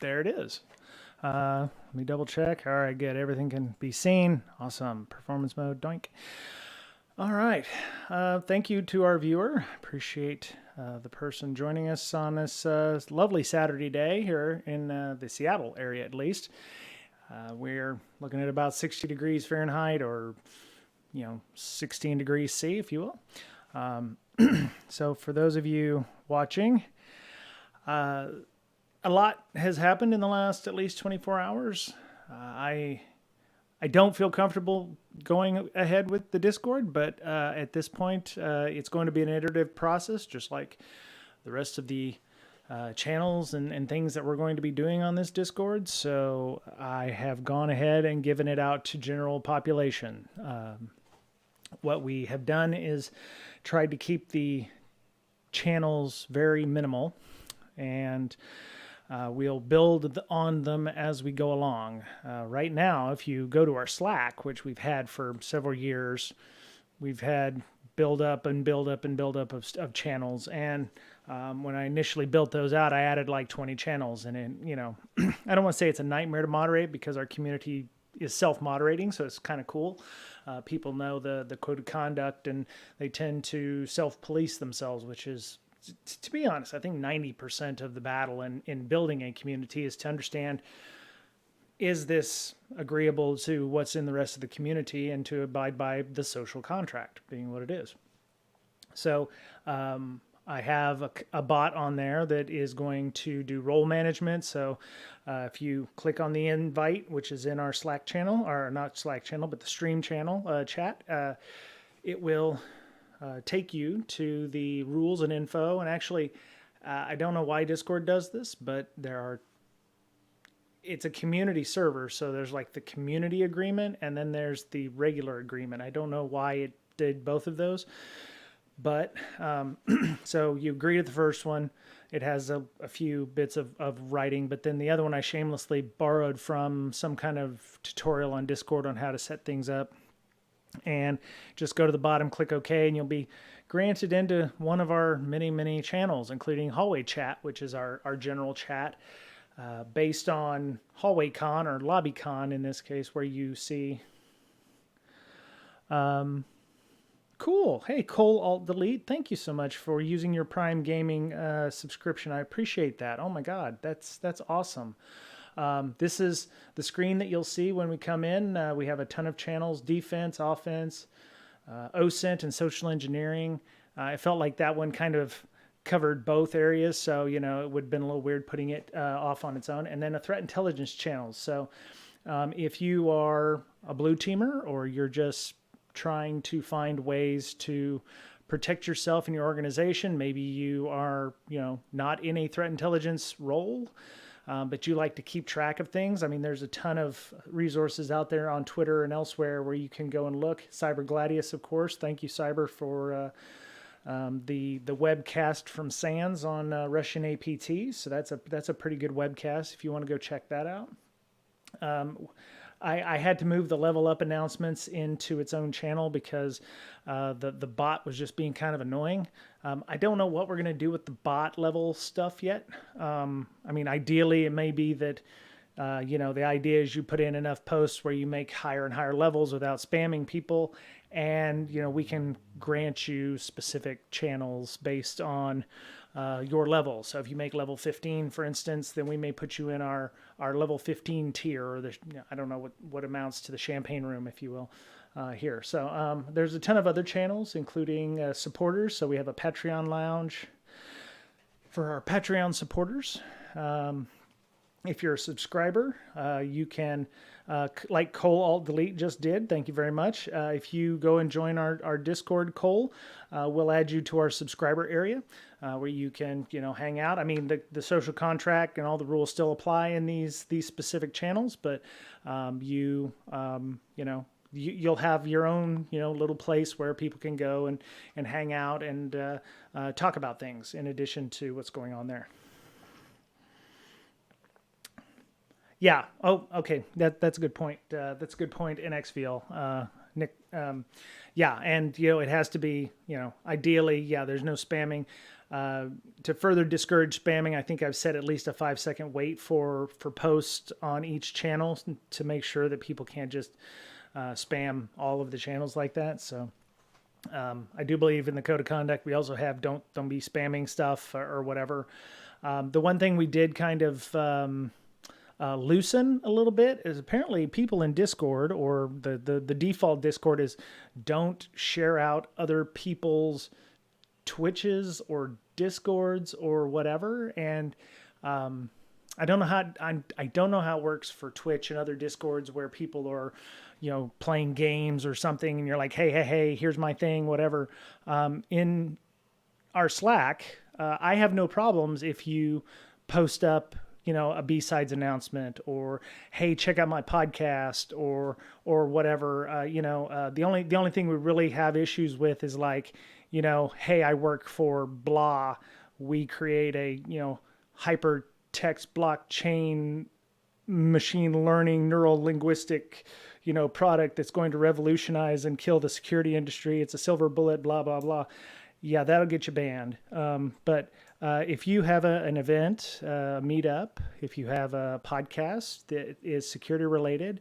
There it is. Let me double check. All right, good. Everything can be seen. Awesome. Performance mode, doink. All right. Thank you to our viewer. Appreciate the person joining us on this lovely Saturday day here in the Seattle area, at least. We're looking at about 60 degrees Fahrenheit, or 16 degrees C, if you will. So for those of you watching, a lot has happened in the last at least 24 hours. I don't feel comfortable going ahead with the Discord, but at this point, it's going to be an iterative process, just like the rest of the channels and things that we're going to be doing on this Discord. So I have gone ahead and given it out to general population. What we have done is tried to keep the channels very minimal, and we'll build on them as we go along. Right now, if you go to our Slack, which we've had for several years, we've had build up and build up and build up of channels. And when I initially built those out, I added like 20 channels. And I don't want to say it's a nightmare to moderate, because our community is self-moderating, so it's kind of cool. People know the code of conduct, and they tend to self-police themselves, which is, to be honest, I think 90% of the battle in building a community is to understand, is this agreeable to what's in the rest of the community, and to abide by the social contract being what it is. So I have a bot on there that is going to do role management. So if you click on the invite, which is in our Slack channel, or not Slack channel, but the stream channel chat, it will take you to the rules and info. And actually, I don't know why Discord does this, but it's a community server. So there's like the community agreement, and then there's the regular agreement. I don't know why it did both of those. But so you agree to the first one. It has a few bits of writing, but then the other one I shamelessly borrowed from some kind of tutorial on Discord on how to set things up. And just go to the bottom, click OK, and you'll be granted into one of our many, many channels, including Hallway Chat, which is our general chat based on Hallway Con, or Lobby Con in this case, where you see... Cool. Hey, Cole Alt Delete, thank you so much for using your Prime Gaming subscription. I appreciate that. Oh my God, that's awesome. This is the screen that you'll see when we come in. We have a ton of channels: defense, offense, OSINT, and social engineering. I felt like that one kind of covered both areas, so it would have been a little weird putting it off on its own. And then a threat intelligence channel. So if you are a blue teamer, or you're just trying to find ways to protect yourself and your organization, maybe you are not in a threat intelligence role, but you like to keep track of things. I mean, there's a ton of resources out there on Twitter and elsewhere where you can go and look. Cyber Gladius, of course. Thank you, Cyber, for the webcast from Sands on Russian APT. So that's a pretty good webcast if you want to go check that out. I had to move the level up announcements into its own channel because the bot was just being kind of annoying. I don't know what we're going to do with the bot level stuff yet. I mean, ideally, it may be that, the idea is you put in enough posts where you make higher and higher levels without spamming people. And, we can grant you specific channels based on your level. So if you make level 15, for instance, then we may put you in our level 15 tier, or I don't know what amounts to the champagne room, if you will, here. So there's a ton of other channels, including supporters. So we have a Patreon lounge for our Patreon supporters. If you're a subscriber, you can, like Cole Alt Delete just did, thank you very much. If you go and join our Discord, Cole, we'll add you to our subscriber area where you can, hang out. I mean, the social contract and all the rules still apply in these specific channels, but you'll have your own, little place where people can go and hang out and talk about things in addition to what's going on there. Yeah. Oh, okay. That's a good point. That's a good point in XVL, Nick. Yeah, and it has to be, ideally, there's no spamming. to further discourage spamming, I think I've set at least a 5-second wait for posts on each channel to make sure that people can't just spam all of the channels like that. So I do believe in the code of conduct. We also have don't be spamming stuff or whatever. The one thing we did kind of loosen a little bit is apparently people in Discord, or the default Discord is don't share out other people's Twitches or Discords or whatever. And I don't know how it works for Twitch and other Discords where people are, playing games or something, and you're like, hey, here's my thing, whatever. In our Slack, I have no problems if you post up, a B-sides announcement, or hey, check out my podcast, or whatever. The only thing we really have issues with is like, hey, I work for blah. We create a hypertext blockchain machine learning neural linguistic product that's going to revolutionize and kill the security industry. It's a silver bullet, blah blah blah. Yeah, that'll get you banned. But if you have an event, a meetup, if you have a podcast that is security related,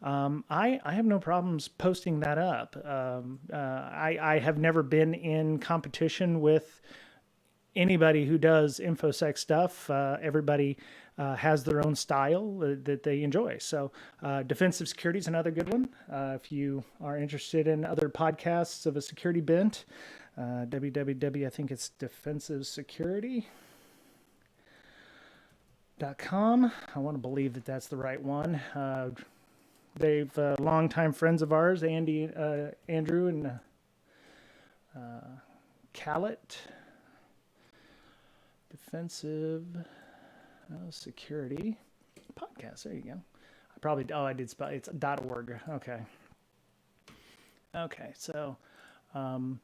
I have no problems posting that up. I have never been in competition with anybody who does InfoSec stuff. Everybody has their own style that they enjoy. So defensive security is another good one. If you are interested in other podcasts of a security bent, www, I think it's defensivesecurity.com. I want to believe that that's the right one. They've longtime friends of ours, Andrew and Callett. Defensive security podcast. There you go. I did spell it's .org. Okay. So, so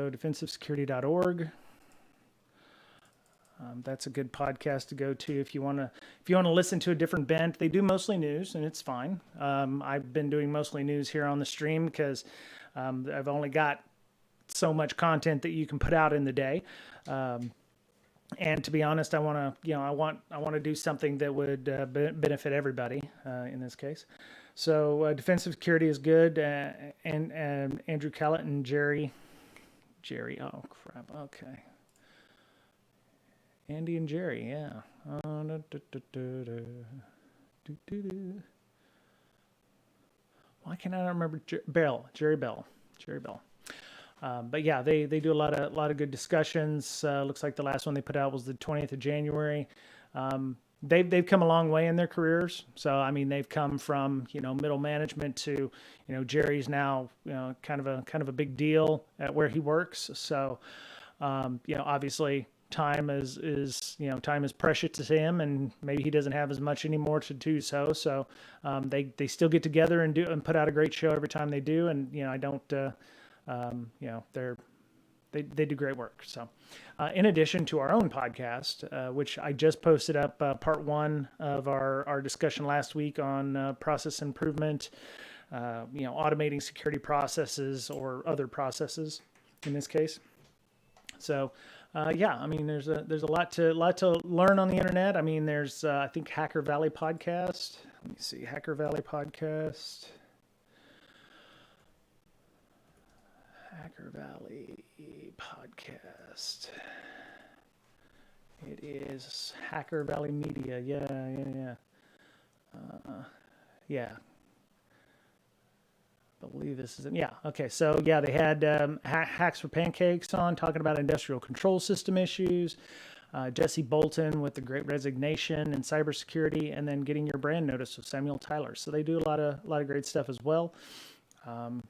defensivesecurity.org. That's a good podcast to go to if you want to listen to a different bent. They do mostly news, and it's fine. I've been doing mostly news here on the stream because I've only got so much content that you can put out in the day. And to be honest, I want to do something that would benefit everybody in this case. So defensive security is good, and Andrew Callett and Jerry. Oh crap. Okay. Andy and Jerry. Yeah. Why can't I remember Jerry Bell. But yeah, they do a lot of good discussions. Looks like the last one they put out was the 20th of January. They've come a long way in their careers. So I mean, they've come from middle management to Jerry's now kind of a big deal at where he works. So obviously time is precious to him, and maybe he doesn't have as much anymore to do so. So they still get together and put out a great show every time they do. And I don't. They do great work. So, in addition to our own podcast, which I just posted up, part 1 of our discussion last week on process improvement, automating security processes or other processes in this case. So, I mean, there's a lot to learn on the internet. I mean, there's I think Hacker Valley podcast. Let me see, Hacker Valley podcast. Hacker Valley podcast. It is Hacker Valley Media. Yeah. Yeah. I believe this is it. Yeah. Okay. So yeah, they had Hacks for Pancakes on talking about industrial control system issues. Jesse Bolton with the Great Resignation and cybersecurity, and then Getting Your Brand Notice with Samuel Tyler. So they do a lot of great stuff as well.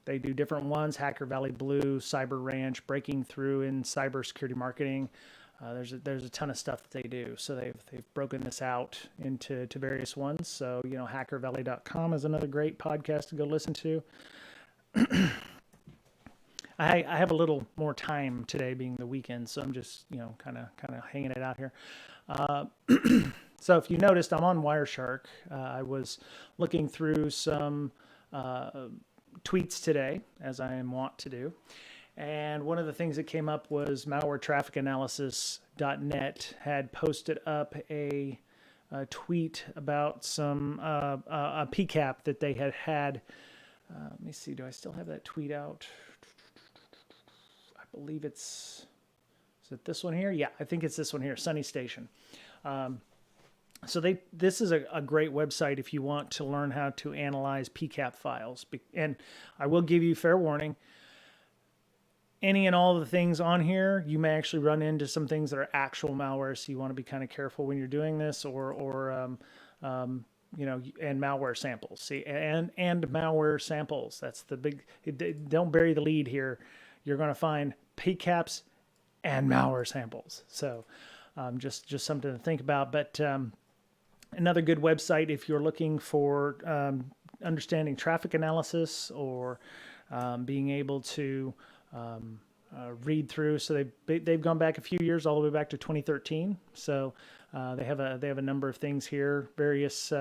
They do different ones: Hacker Valley Blue, Cyber Ranch, Breaking Through in Cybersecurity Marketing. There's a ton of stuff that they do. So they've broken this out into various ones. So hackervalley.com is another great podcast to go listen to. I have a little more time today, being the weekend, so I'm just kind of hanging it out here. So if you noticed, I'm on Wireshark. I was looking through some tweets today, as I am wont to do, And one of the things that came up was malwaretrafficanalysis.net had posted up a tweet about some a PCAP that they had. Let me see, do I still have that tweet out? I believe is it this one here? Yeah, I think it's this one here, Sunny Station. So this is a great website if you want to learn how to analyze PCAP files. And I will give you fair warning, any and all of the things on here, you may actually run into some things that are actual malware, so you want to be kind of careful when you're doing this, or you know, and malware samples. See, and malware samples. That's the big. Don't bury the lead here. You're going to find PCAPs and malware samples. So just something to think about. But another good website if you're looking for understanding traffic analysis or being able to read through. So they've gone back a few years, all the way back to 2013. So they have a number of things here, various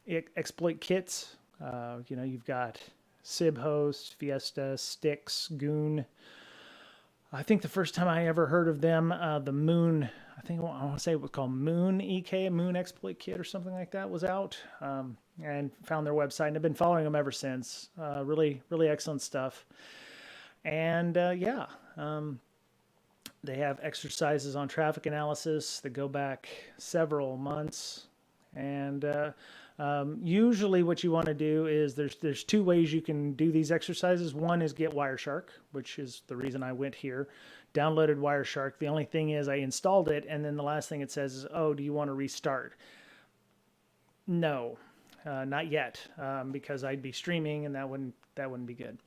exploit kits. You know, you've got Sibhost, Fiesta, Styx, Goon. I think the first time I ever heard of them, the Moon, I think I want to say it was called Moon EK, Moon Exploit Kit or something like that, was out, and found their website, and I've been following them ever since. Really excellent stuff. And yeah, they have exercises on traffic analysis that go back several months. And usually what you want to do is there's two ways you can do these exercises. One is get Wireshark, which is the reason I went here. Downloaded Wireshark. The only thing is I installed it, and then the last thing it says is, oh, do you want to restart? No, not yet, because I'd be streaming, and that wouldn't be good.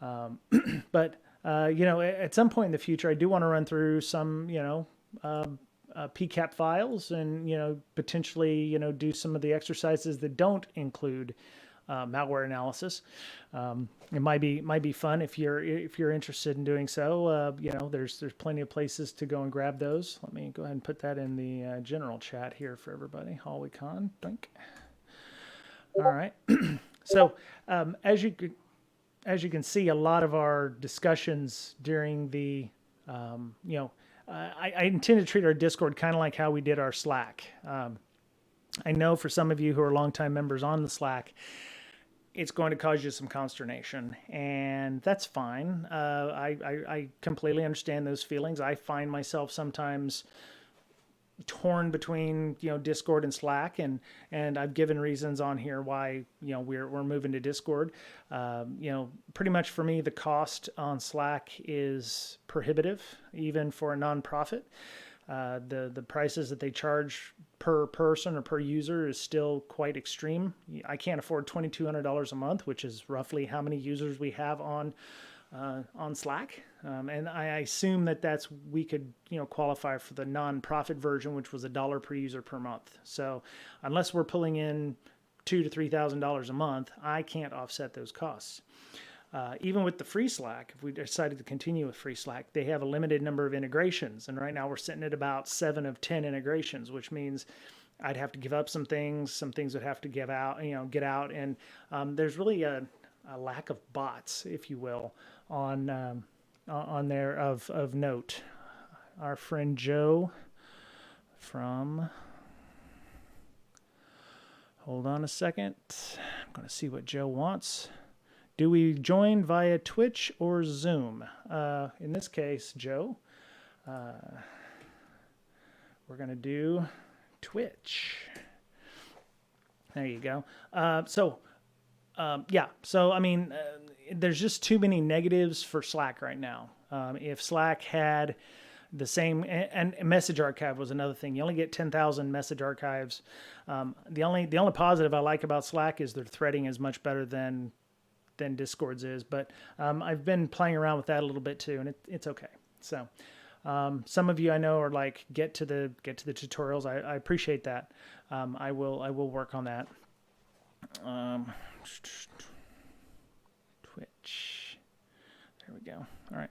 But you know, at some point in the future, I do want to run through some, you know, PCAP files, and, you know, potentially, you know, do some of the exercises that don't include malware analysis. It might be fun if you're interested in doing so. You know, there's plenty of places to go and grab those. Let me go ahead and put that in the general chat here for everybody. HallwayCon, doink. All right. So as you can see, a lot of our discussions during the, you know, I intend to treat our Discord kind of like how we did our Slack. I know for some of you who are longtime members on the Slack, it's going to cause you some consternation, and that's fine. I completely understand those feelings. I find myself sometimes torn between, you know, Discord and Slack, and I've given reasons on here why, you know, we're moving to Discord. You know, pretty much for me, the cost on Slack is prohibitive, even for a nonprofit. The prices that they charge per person or per user is still quite extreme. I can't afford $2,200 a month, which is roughly how many users we have on Slack. And I assume that we could, you know, qualify for the non-profit version, which was $1 per user per month. So unless we're pulling in $2,000 to $3,000 a month, I can't offset those costs. Even with the free Slack, if we decided to continue with free Slack, they have a limited number of integrations. And right now we're sitting at about 7 of 10 integrations, which means I'd have to give up some things would have to get out. And there's really a lack of bots, if you will, on there of note. Our friend Joe from, hold on a second, I'm going to see what Joe wants. Do we join via Twitch or Zoom? In this case, Joe, we're going to do Twitch. There you go. Yeah, so I mean, there's just too many negatives for Slack right now. If Slack had the same, and message archive was another thing. You only get 10,000 message archives. The only positive I like about Slack is their threading is much better than Discord's is, but I've been playing around with that a little bit too, and it's okay. So some of you I know are like, get to the tutorials. I appreciate that. I will work on that. Twitch. There we go. All right.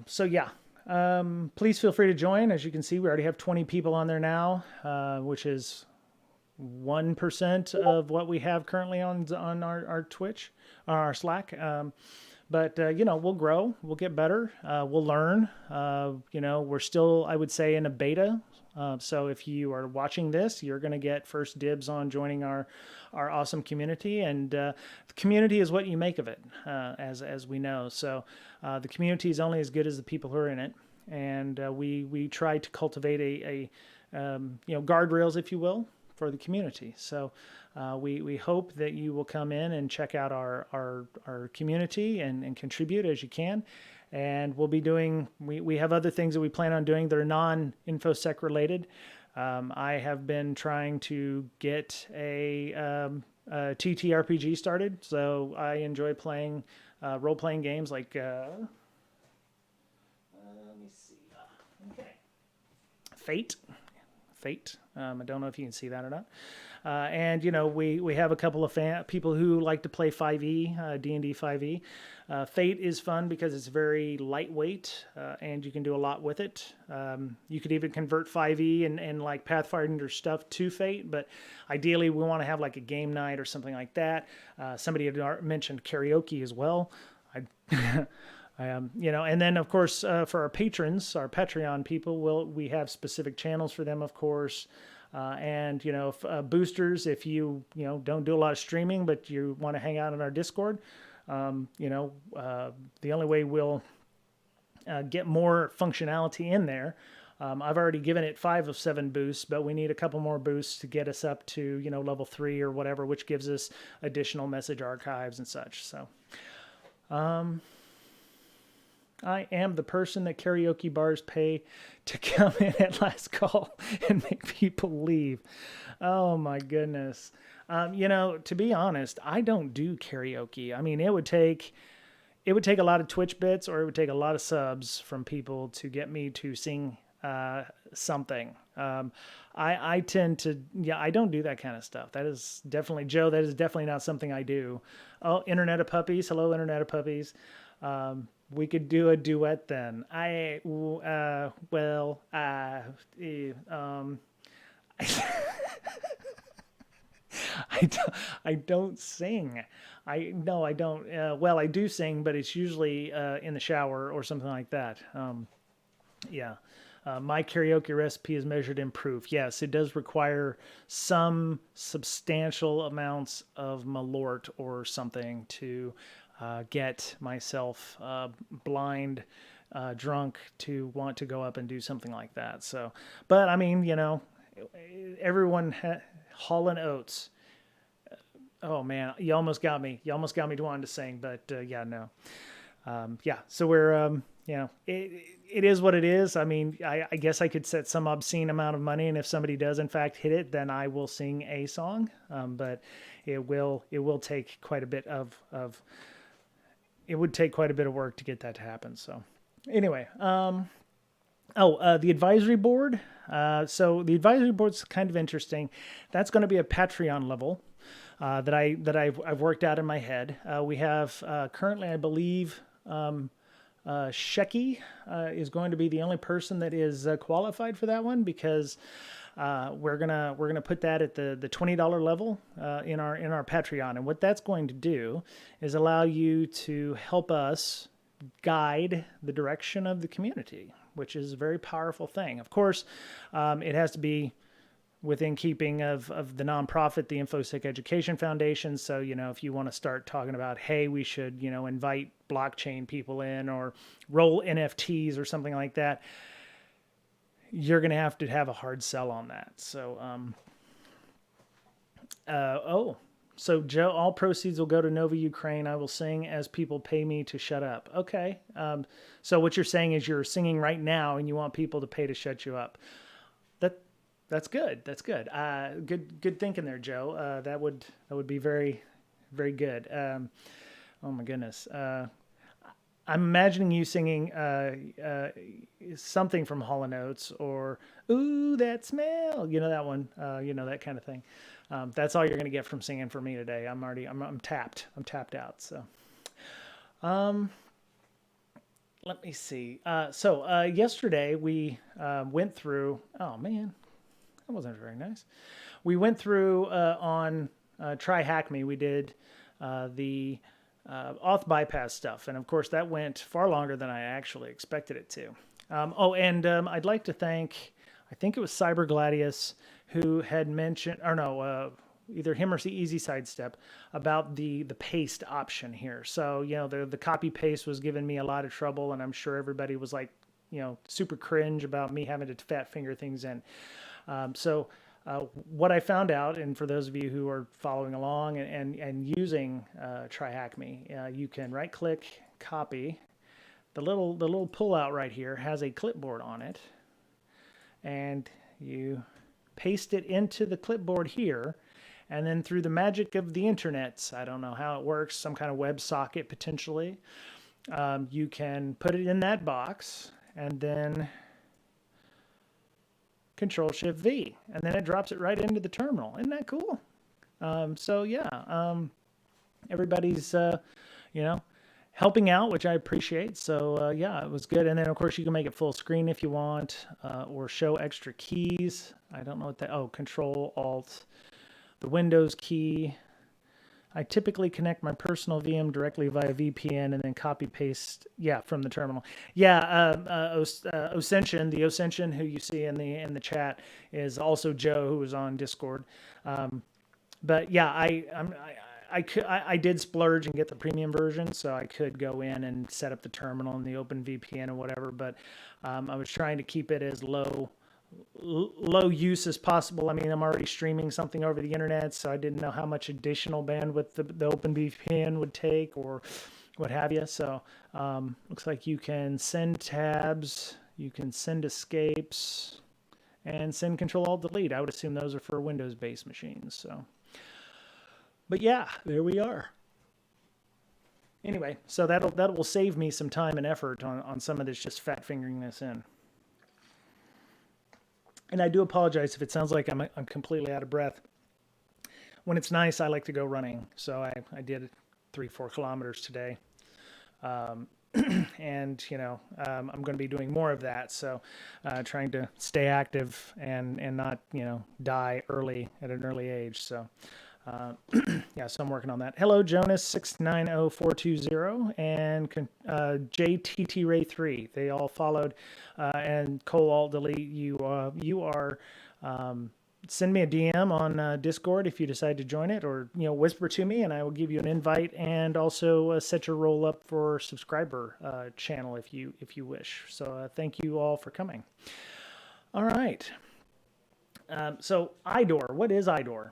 So yeah, please feel free to join. As you can see, we already have 20 people on there now, which is 1% of what we have currently on our Twitch, our Slack. But, we'll grow, we'll get better, we'll learn. We're still, I would say, in a beta. So if you are watching this, you're going to get first dibs on joining our awesome community. And the community is what you make of it, as we know. So the community is only as good as the people who are in it. And we try to cultivate guardrails, if you will, for the community. So we hope that you will come in and check out our community and contribute as you can. And we'll be doing, we have other things that we plan on doing that are non-InfoSec related. I have been trying to get a TTRPG started. So I enjoy playing role-playing games like, let me see, okay, Fate. I don't know if you can see that or not. And we have a couple of people who like to play 5e, D&D 5e. Fate is fun because it's very lightweight, and you can do a lot with it. You could even convert 5e and like Pathfinder stuff to Fate, but ideally we want to have like a game night or something like that. Somebody had mentioned karaoke as well. And then of course for our patrons, our Patreon people, we have specific channels for them, of course. And boosters, if you don't do a lot of streaming but you want to hang out in our Discord, the only way we'll get more functionality in there. I've already given it 5 of 7 boosts, but we need a couple more boosts to get us up to level 3 or whatever, which gives us additional message archives and such. So I am the person that karaoke bars pay to come in at last call and make people leave. Oh my goodness. To be honest, I don't do karaoke. I mean, it would take a lot of Twitch bits, or it would take a lot of subs from people to get me to sing something. I tend to, I don't do that kind of stuff. That is definitely, Joe, that is definitely not something I do. Oh, Internet of Puppies. Hello, Internet of Puppies. We could do a duet then. I don't sing. I don't. Well, I do sing, but it's usually in the shower or something like that. My karaoke recipe is measured in proof. Yes, it does require some substantial amounts of Malort or something to get myself blind, drunk to want to go up and do something like that. So, but I mean, everyone, Hall and Oates. Oh man, you almost got me. You almost got me to wanting to sing, but no. So we're, it is what it is. I mean, I guess I could set some obscene amount of money, and if somebody does in fact hit it, then I will sing a song. But it will take quite a bit it would take quite a bit of work to get that to happen. So anyway, the advisory board. So the advisory board's kind of interesting. That's going to be a Patreon level that I've worked out in my head. We have currently, I believe, Shecky is going to be the only person that is qualified for that one, because we're gonna put that at the $20 level in our Patreon, and what that's going to do is allow you to help us guide the direction of the community, which is a very powerful thing. Of course, it has to be within keeping of the nonprofit, the InfoSec Education Foundation. So, if you want to start talking about, hey, we should, invite blockchain people in or roll NFTs or something like that, you're going to have a hard sell on that. So, so Joe, all proceeds will go to Nova Ukraine. I will sing as people pay me to shut up. Okay. So what you're saying is you're singing right now and you want people to pay to shut you up. That's good. That's good. Good thinking there, Joe. That would be very, very good. Oh my goodness. I'm imagining you singing something from Hall & Oates, or "Ooh, that smell," that one, that kind of thing. That's all you're going to get from singing for me today. I'm tapped. I'm tapped out. So, let me see. So yesterday we went through. Oh man, that wasn't very nice. We went through on TryHackMe. We did the auth bypass stuff. And of course, that went far longer than I actually expected it to. I'd like to thank, I think it was Cyber Gladius, who had mentioned, or no, either him or Easy Sidestep, about the paste option here. So, the copy paste was giving me a lot of trouble, and I'm sure everybody was like, super cringe about me having to fat finger things in. What I found out, and for those of you who are following along and using TryHackMe, you can right click, copy. The little pull out right here has a clipboard on it, and you paste it into the clipboard here, and then through the magic of the internets, I don't know how it works, some kind of web socket potentially, you can put it in that box and then Control-Shift-V, and then it drops it right into the terminal. Isn't that cool? Everybody's, helping out, which I appreciate. So it was good. And then of course you can make it full screen if you want, or show extra keys. I don't know what that, Control Alt, the Windows key. I typically connect my personal VM directly via VPN and then copy paste, from the terminal. Ocension, the Ocension who you see in the chat is also Joe, who was on Discord. I did splurge and get the premium version, so I could go in and set up the terminal and the Open VPN or whatever. But I was trying to keep it as low use as possible. I mean, I'm already streaming something over the internet, so I didn't know how much additional bandwidth the Open VPN would take or what have you. So looks like you can send tabs, you can send escapes, and send Control-Alt-Delete. I would assume those are for Windows-based machines. So, but yeah, there we are. Anyway, so that will save me some time and effort on some of this just fat fingering this in. And I do apologize if it sounds like I'm completely out of breath. When it's nice, I like to go running. So I did 3-4 kilometers today. I'm going to be doing more of that. So trying to stay active and not, die early at an early age. So so I'm working on that. Hello, Jonas 690420 and JTT Ray 3. They all followed, and Alt-Delete. You are. Send me a DM on Discord if you decide to join it, or whisper to me, and I will give you an invite, and also set your roll up for subscriber channel if you wish. So thank you all for coming. All right. So IDOR, what is IDOR?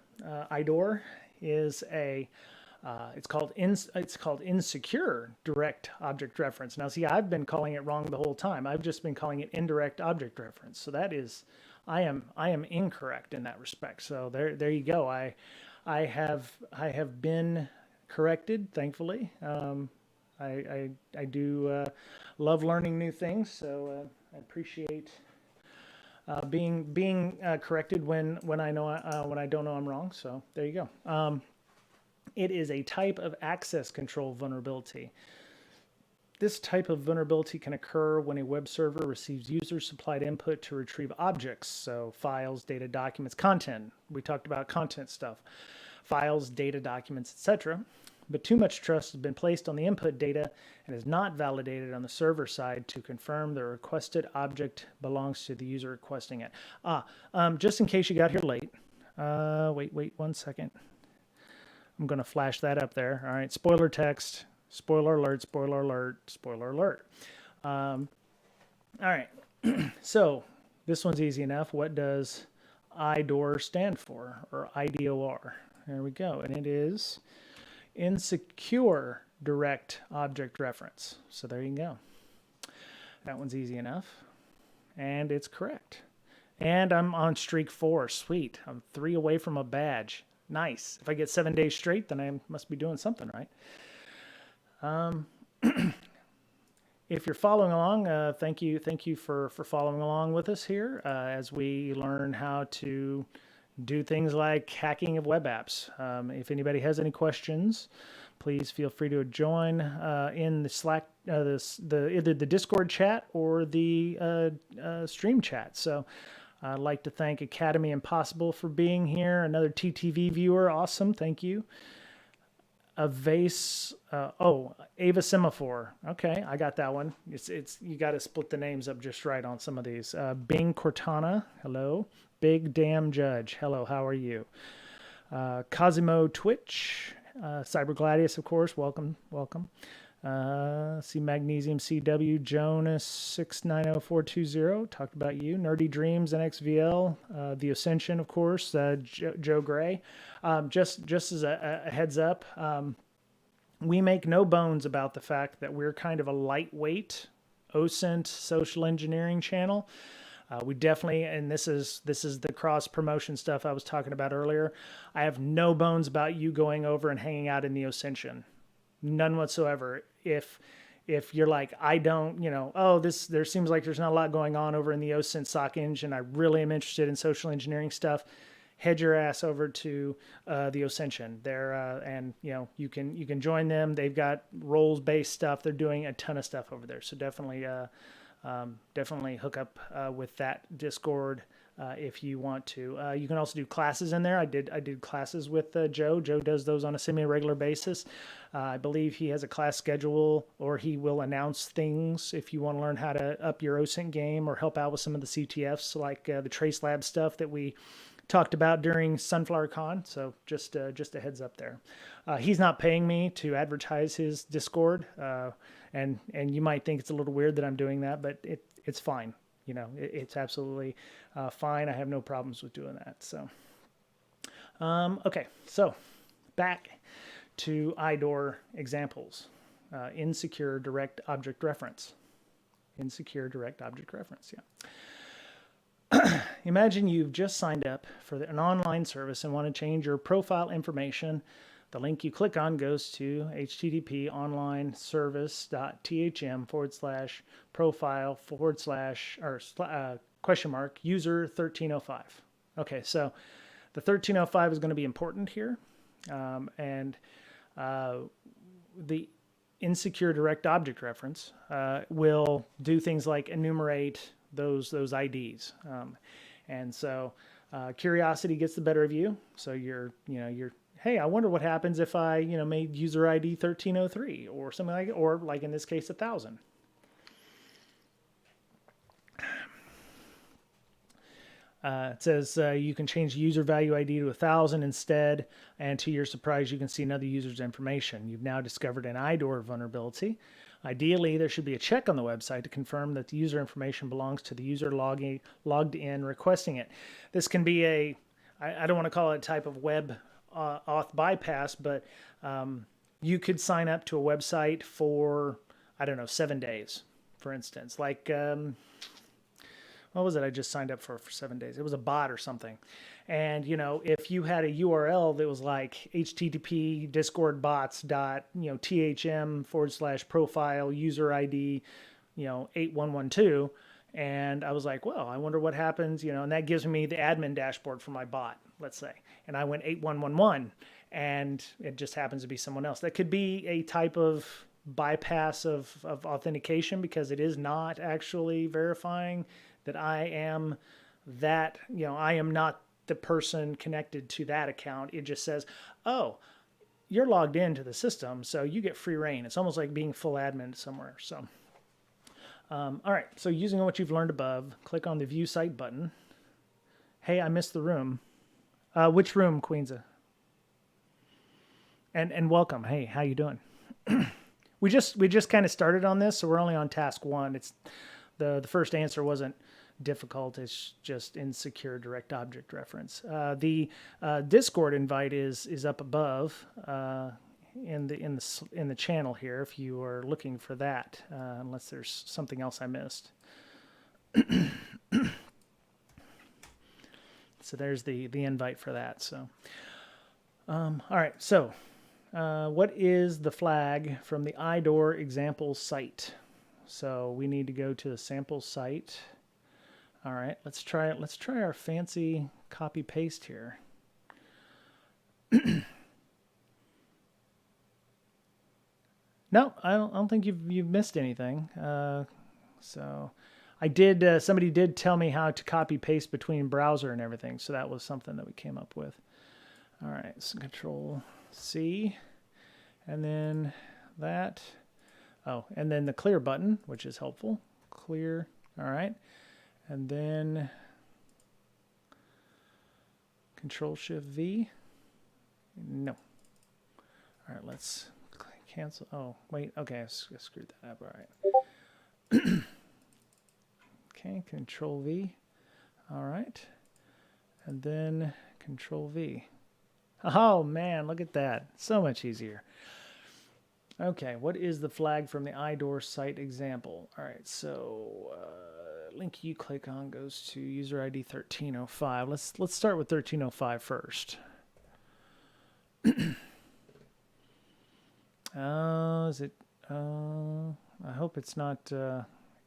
IDOR is it's called insecure direct object reference. Now, see, I've been calling it wrong the whole time. I've just been calling it indirect object reference. So that is, I am incorrect in that respect. So there you go. I have been corrected, thankfully. I do love learning new things. So I appreciate being corrected when I know when I don't know I'm wrong. So there you go. It is a type of access control vulnerability. This type of vulnerability can occur when a web server receives user-supplied input to retrieve objects, so files, data, documents, content. We talked about content stuff, files, data, documents, etc. But too much trust has been placed on the input data and is not validated on the server side to confirm the requested object belongs to the user requesting it. Just in case you got here late, wait 1 second. I'm going to flash that up there. All right, spoiler text, spoiler alert, spoiler alert, spoiler alert. All right, so this one's easy enough. What does IDOR stand for, or IDOR? There we go, and it is insecure direct object reference. So there you go. That one's easy enough, and it's correct. And I'm on streak 4. Sweet. I'm 3 away from a badge. Nice. If I get 7 days straight, then I must be doing something right. If you're following along, thank you for following along with us here as we learn how to do things like hacking of web apps. If anybody has any questions, please feel free to join in the Slack, either the Discord chat or the stream chat. So I'd like to thank Academy Impossible for being here. Another TTV viewer. Awesome. Thank you. A vase. Ava Semaphore. Okay, I got that one. It's you got to split the names up just right on some of these. Bing Cortana. Hello. Big Damn Judge. Hello. How are you? Cosimo Twitch. Cyber Gladius, of course. Welcome. Welcome. See Magnesium CW Jonas 690420 talked about you. Nerdy Dreams NXVL, The Ascension, of course. Joe Gray. Just as a heads up, we make no bones about the fact that we're kind of a lightweight OSINT social engineering channel. We definitely, and this is the cross promotion stuff I was talking about earlier. I have no bones about you going over and hanging out in the Ascension. None whatsoever. If you're like, I don't, there seems like there's not a lot going on over in the OSINT SOC engine. I really am interested in social engineering stuff. Head your ass over to the Ascension there, and you can join them. They've got roles based stuff. They're doing a ton of stuff over there. So definitely hook up with that Discord. If you want to. You can also do classes in there. I did classes with Joe. Joe does those on a semi-regular basis. I believe he has a class schedule, or he will announce things if you want to learn how to up your OSINT game or help out with some of the CTFs, like the Trace Lab stuff that we talked about during Sunflower Con. So just a heads up there. He's not paying me to advertise his Discord, and you might think it's a little weird that I'm doing that, but it's fine. It's absolutely fine. I have no problems with doing that. So, okay. So back to IDOR examples. Insecure direct object reference. Insecure direct object reference. Yeah. Imagine you've just signed up for an online service and want to change your profile information. The link you click on goes to http://profile/user1305. Okay, so the 1305 is going to be important here. And the insecure direct object reference will do things like enumerate those IDs. And so curiosity gets the better of you. So you're hey, I wonder what happens if I, made user ID 1303 or something like it, or like in this case, 1000. It says you can change the user value ID to 1000 instead, and to your surprise, you can see another user's information. You've now discovered an IDOR vulnerability. Ideally, there should be a check on the website to confirm that the user information belongs to the user logged in requesting it. This can be I don't want to call it a type of web auth bypass, but you could sign up to a website for, 7 days, for instance. Like, what was it I just signed up for 7 days? It was a bot or something. And, if you had a URL that was like http discordbots.thm/profile user ID, 8112. And I was like, well, I wonder what happens, and that gives me the admin dashboard for my bot, let's say. And I went 8111, and it just happens to be someone else. That could be a type of bypass of authentication, because it is not actually verifying that I am I am not the person connected to that account. It just says, oh, you're logged into the system, so you get free reign. It's almost like being full admin somewhere. So. All right, so using what you've learned above, click on the View Site button. Hey, I missed the room. Which room, Queenza? And welcome. Hey, how you doing? we just kind of started on this, so we're only on task 1. It's the first answer wasn't difficult. It's just insecure direct object reference. The Discord invite is up above. In the channel here, if you are looking for that, unless there's something else I missed. So there's the invite for that. So all right, so what is the flag from the IDOR example site? So we need to go to the sample site. All right, let's try our fancy copy paste here. No, I don't think you've missed anything. So I did. Somebody did tell me how to copy paste between browser and everything, so that was something that we came up with. All right, so Control C, and then that. Oh, and then the clear button, which is helpful. Clear. All right. And then Control-Shift-V. No. All right, let's cancel. Oh, wait. Okay, I screwed that up. All right. Okay, Control-V. All right. And then Control-V. Oh, man, look at that. So much easier. Okay, what is the flag from the IDOR site example? All right, so link you click on goes to user ID 1305. Let's start with 1305 first. Is it? I hope it's not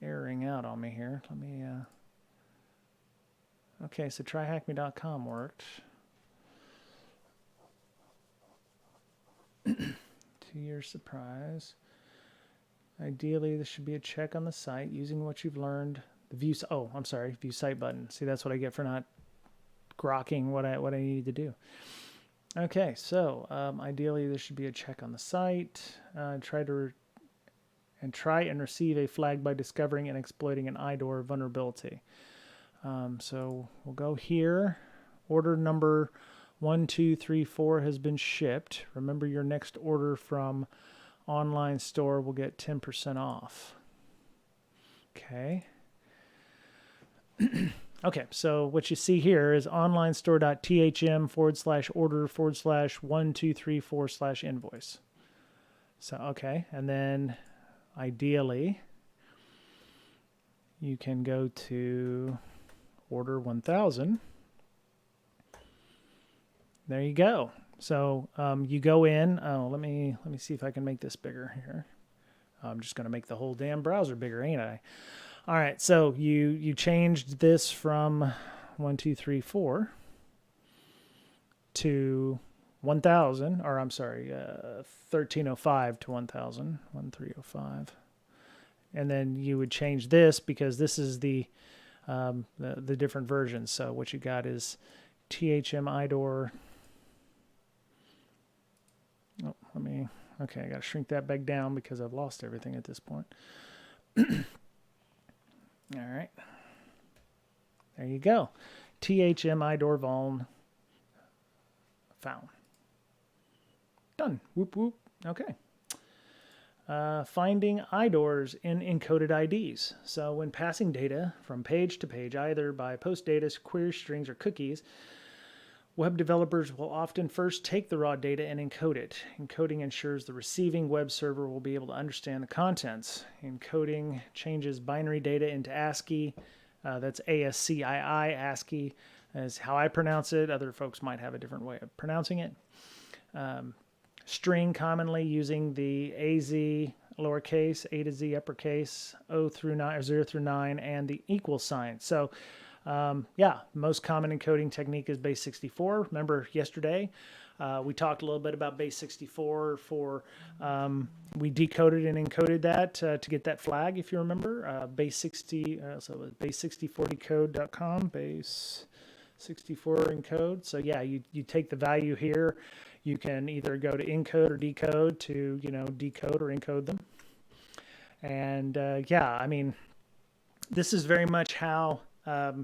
erroring out on me here. Let me. Okay, so TryHackMe.com worked. To your surprise, ideally there should be a check on the site using what you've learned. The view. Oh, I'm sorry. View site button. See, that's what I get for not grokking what I needed to do. Okay, so ideally there should be a check on the site. Try and receive a flag by discovering and exploiting an IDOR vulnerability. So we'll go here. Order number 1234 has been shipped. Remember, your next order from online store will get 10% off. Okay. Okay, so what you see here is onlinestore.thm/order/1234/invoice. So, okay, and then ideally you can go to order 1000. There you go. So you go in. Oh, let me see if I can make this bigger here. I'm just going to make the whole damn browser bigger, ain't I? All right. So you changed this from 1234 to 1000, or I'm sorry, 1305 to 1000, 1305, and then you would change this because this is the different versions. So what you got is THM IDOR. Oh, okay, I got to shrink that back down because I've lost everything at this point. All right. There you go. THM IDOR vuln found. Done. Whoop, whoop. Okay. Finding IDORs in encoded IDs. So when passing data from page to page, either by post data, query strings, or cookies, web developers will often first take the raw data and encode it. Encoding ensures the receiving web server will be able to understand the contents. Encoding changes binary data into ASCII. That's ASCII. ASCII is how I pronounce it. Other folks might have a different way of pronouncing it. String commonly using the AZ lowercase, A to Z uppercase, O through 9, or 0 through 9, and the equal sign. So yeah, most common encoding technique is base 64. Remember yesterday, we talked a little bit about base 64 for, we decoded and encoded that to get that flag, if you remember. Base 60, so it was base64decode.com, base 64 encode. So yeah, you take the value here. You can either go to encode or decode to, decode or encode them. And yeah, I mean, this is very much how, I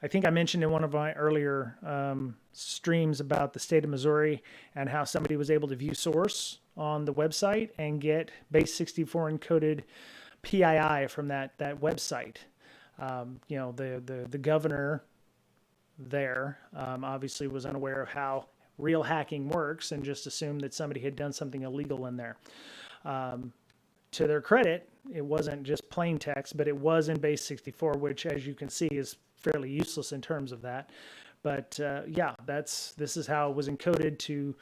think I mentioned in one of my earlier streams about the state of Missouri and how somebody was able to view source on the website and get base 64 encoded PII from that website. The governor there obviously was unaware of how real hacking works and just assumed that somebody had done something illegal in there. To their credit, it wasn't just plain text, but it was in base 64, which, as you can see, is fairly useless in terms of that. But yeah, this is how it was encoded to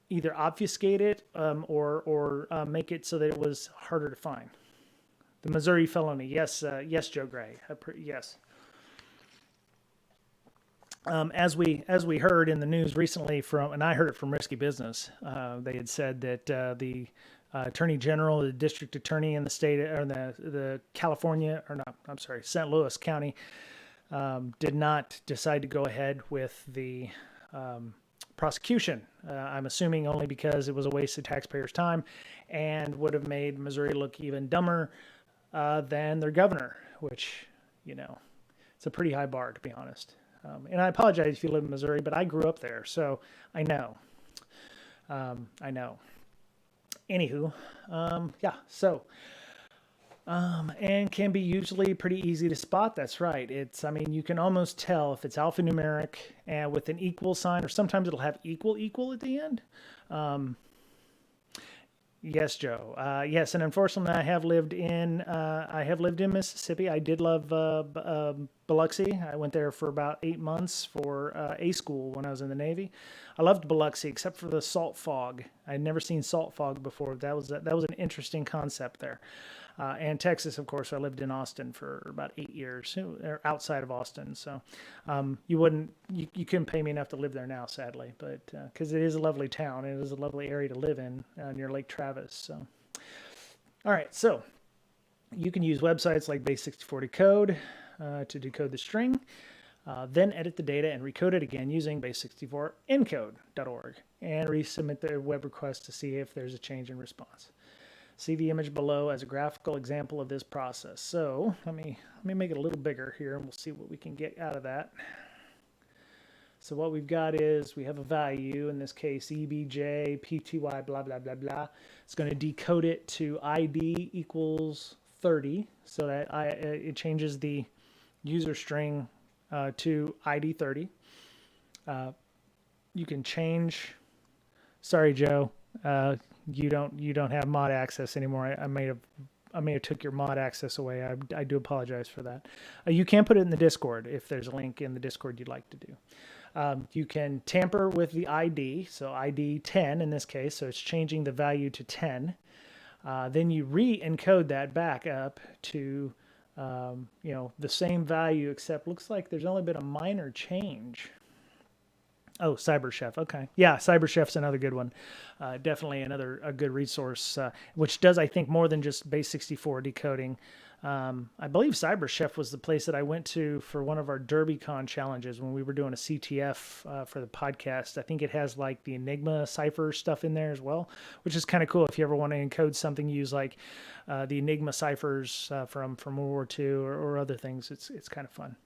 either obfuscate it or make it so that it was harder to find. The Missouri felony, yes, yes, Joe Gray, yes. As we heard in the news recently and I heard it from Risky Business, they had said that the Attorney General, the District Attorney in the state, or the California, or not, I'm sorry, St. Louis County, did not decide to go ahead with the prosecution. I'm assuming only because it was a waste of taxpayers' time and would have made Missouri look even dumber than their governor, which, it's a pretty high bar, to be honest. And I apologize if you live in Missouri, but I grew up there, so I know. I know. Anywho, yeah, so, and can be usually pretty easy to spot. That's right. You can almost tell if it's alphanumeric and with an equal sign, or sometimes it'll have equal at the end. Yes, Joe. Yes, and unfortunately, I have lived in Mississippi. I did love Biloxi. I went there for about 8 months for A school when I was in the Navy. I loved Biloxi, except for the salt fog. I'd never seen salt fog before. That was an interesting concept there. And Texas, of course, I lived in Austin for about 8 years, or outside of Austin. So you couldn't pay me enough to live there now, sadly, but because it is a lovely town, it is a lovely area to live in near Lake Travis. So, all right, so you can use websites like Base64 Decode to decode the string, then edit the data and recode it again using Base64 encode.org and resubmit the web request to see if there's a change in response. See the image below as a graphical example of this process. So let me make it a little bigger here, and we'll see what we can get out of that. So what we've got is we have a value, in this case EBJ, PTY, blah, blah, blah, blah. It's going to decode it to ID equals 30, so that it changes the user string to ID 30. You can change, sorry, Joe. You don't have mod access anymore. I may have took your mod access away. I do apologize for that. You can put it in the Discord if there's a link in the Discord you'd like to do. You can tamper with the ID, so ID 10 in this case, so it's changing the value to 10. Then you re-encode that back up to the same value, except looks like there's only been a minor change. Oh, CyberChef. Okay. Yeah, CyberChef's another good one. Definitely a good resource, which does, I think, more than just Base64 decoding. I believe CyberChef was the place that I went to for one of our DerbyCon challenges when we were doing a CTF for the podcast. I think it has like the Enigma cipher stuff in there as well, which is kind of cool. If you ever want to encode something, use like the Enigma ciphers from World War II or other things. It's kind of fun.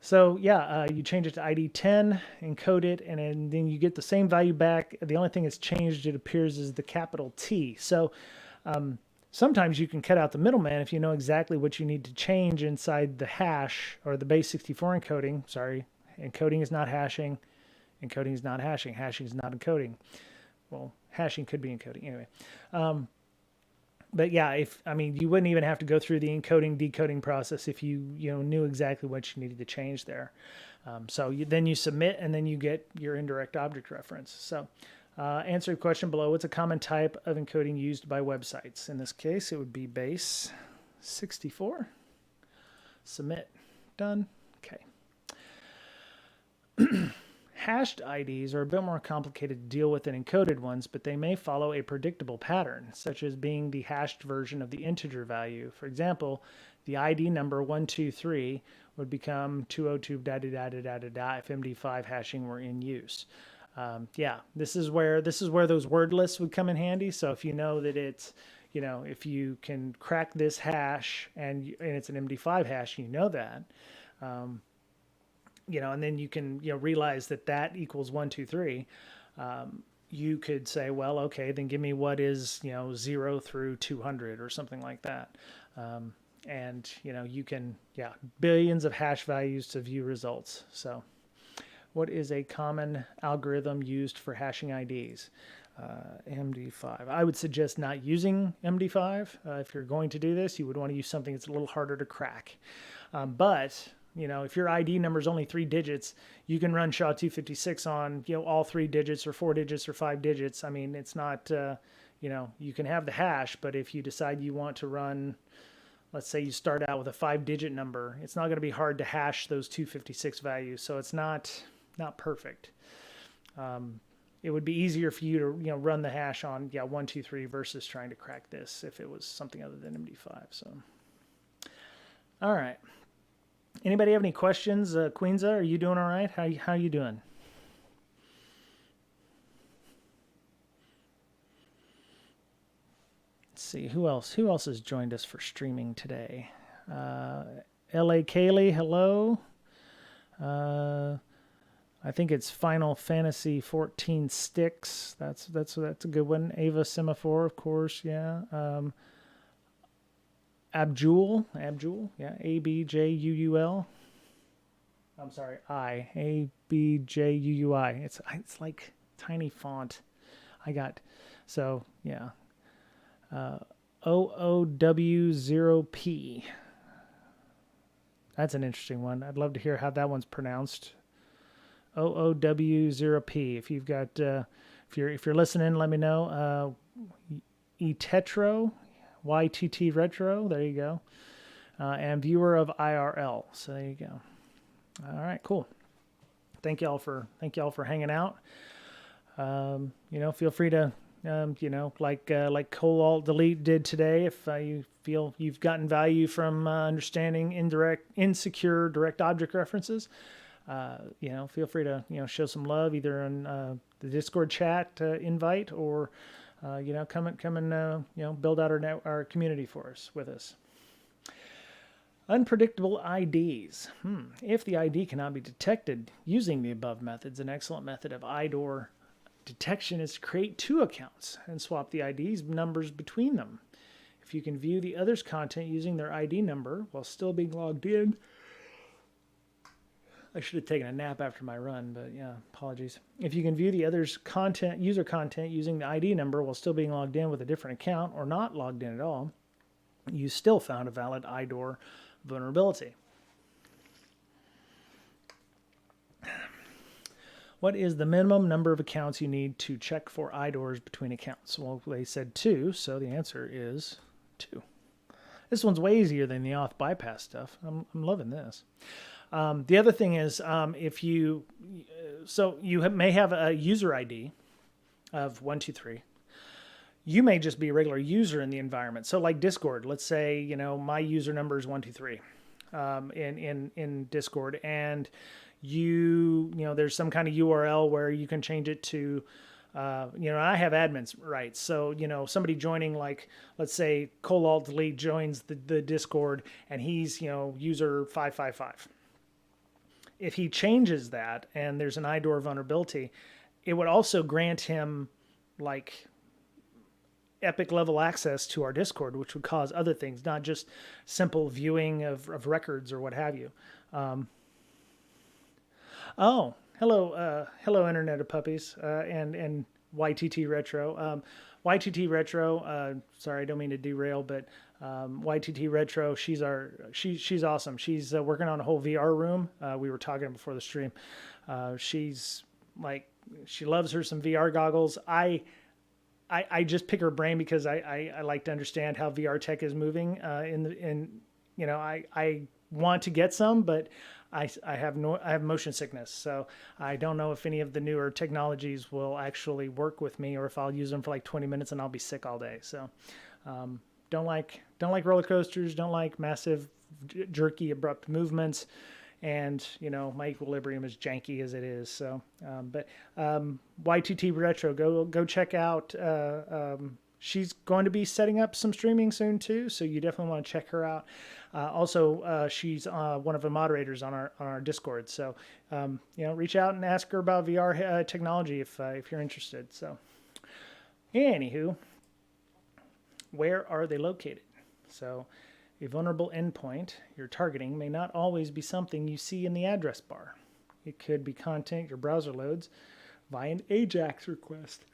So yeah, you change it to ID 10, encode it, and then you get the same value back. The only thing that's changed, it appears, is the capital T. So sometimes you can cut out the middleman if you know exactly what you need to change inside the hash or the Base64 encoding. Sorry, encoding is not hashing. Encoding is not hashing. Hashing is not encoding. Well, hashing could be encoding. Anyway. But yeah, you wouldn't even have to go through the encoding decoding process if you knew exactly what you needed to change there. Then you submit, and then you get your indirect object reference. So answer the question below. What's a common type of encoding used by websites? In this case, it would be Base64. Submit. Done. Okay. Hashed IDs are a bit more complicated to deal with than encoded ones, but they may follow a predictable pattern, such as being the hashed version of the integer value. For example, the ID number 123 would become 202 if MD5 hashing were in use. This is where those word lists would come in handy. So if you know that it's, if you can crack this hash and it's an MD5 hash, that. And then you can, realize that equals 123. You could say, well, okay, then give me what is, 0 through 200 or something like that. You can, billions of hash values to view results. So what is a common algorithm used for hashing IDs? MD5. I would suggest not using MD5. If you're going to do this, you would want to use something that's a little harder to crack. But if your ID number is only 3 digits, you can run SHA-256 on, all 3 digits or 4 digits or 5 digits. It's not, you can have the hash, but if you decide you want to run, let's say you start out with a 5-digit number, it's not going to be hard to hash those 256 values. So it's not perfect. It would be easier for you to, run the hash on, 1, 2, 3 versus trying to crack this if it was something other than MD5. So, all right. Anybody have any questions? Queenza, are you doing all right? How you doing? see, who else has joined us for streaming today? L.A. Kaylee, hello. I think it's Final Fantasy 14 Sticks. That's a good one. Ava Semaphore, of course, yeah. Abjul, yeah, Abjuul. I'm sorry, Abjuui. It's like tiny font. So yeah. OOW0P. That's an interesting one. I'd love to hear how that one's pronounced. OOW0P. If you've got, if you're listening, let me know. Etetro, YTT Retro. There you go. And viewer of IRL. So there you go. All right, cool. Thank y'all for hanging out. Feel free to, like Alt-Delete did today. If you feel you've gotten value from understanding insecure direct object references, feel free to show some love either on the Discord chat invite or come and build out our community with us. Unpredictable IDs. If the ID cannot be detected using the above methods, an excellent method of IDOR detection is to create two accounts and swap the ID's numbers between them. If you can view the other's content using their ID number while still being logged in. I should have taken a nap after my run, but yeah, apologies. If you can view the other's user content using the ID number while still being logged in with a different account or not logged in at all, you still found a valid IDOR vulnerability. What is the minimum number of accounts you need to check for IDORs between accounts? Well, they said 2, so the answer is 2. This one's way easier than the auth bypass stuff. I'm loving this. The other thing is, if you may have a user ID of 123. You may just be a regular user in the environment. So like Discord, let's say, my user number is 123 in Discord, and there's some kind of URL where you can change it to, I have admin's rights. So, somebody joining, like, let's say Alt-Delete joins the Discord and he's, user 555. If he changes that and there's an IDOR vulnerability, it would also grant him like epic level access to our Discord, which would cause other things, not just simple viewing of records or what have you. Hello, Internet of Puppies, and YTT Retro. YTT Retro, sorry, I don't mean to derail, but YTT Retro, she's awesome. She's working on a whole VR room. We were talking before the stream. She loves her some VR goggles. I just pick her brain because I like to understand how VR tech is moving. I want to get some, but I have motion sickness, so I don't know if any of the newer technologies will actually work with me, or if I'll use them for like 20 minutes and I'll be sick all day. So, don't like roller coasters, don't like massive, jerky, abrupt movements, and my equilibrium is janky as it is. So, YTT Retro, go check out. She's going to be setting up some streaming soon too, so you definitely want to check her out. Also, she's one of the moderators on our Discord, so reach out and ask her about VR technology if you're interested. So, anywho, where are they located? So, a vulnerable endpoint you're targeting may not always be something you see in the address bar. It could be content your browser loads via an AJAX request,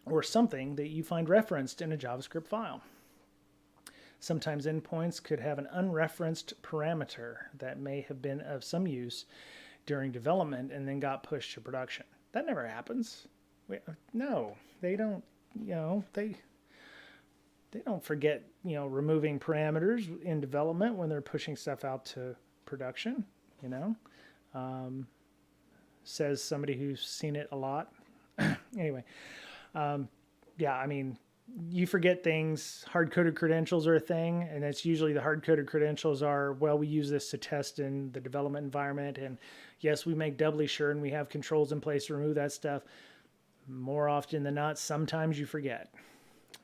or something that you find referenced in a JavaScript file. Sometimes endpoints could have an unreferenced parameter that may have been of some use during development and then got pushed to production. That never happens. No, they don't. They don't forget removing parameters in development when they're pushing stuff out to production. Says somebody who's seen it a lot. Anyway. You forget things. Hard-coded credentials are a thing, and it's usually the hard-coded credentials are, well, we use this to test in the development environment, and yes, we make doubly sure and we have controls in place to remove that stuff. more often than not, sometimes you forget.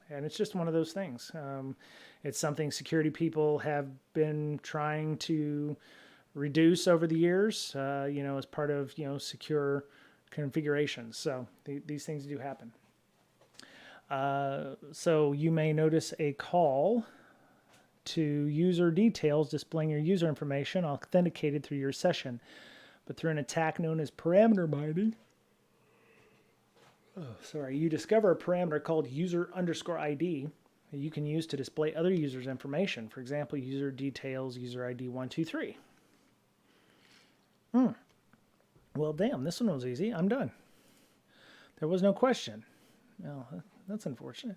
And it's just one of those things. It's something security people have been trying to reduce over the years, as part of, secure configurations. So these things do happen. So you may notice a call to user details displaying your user information authenticated through your session, but through an attack known as parameter binding. You discover a parameter called user_ID that you can use to display other users' information. For example, user details, user ID 123. Well, damn, this one was easy. I'm done. There was no question. Well, that's unfortunate.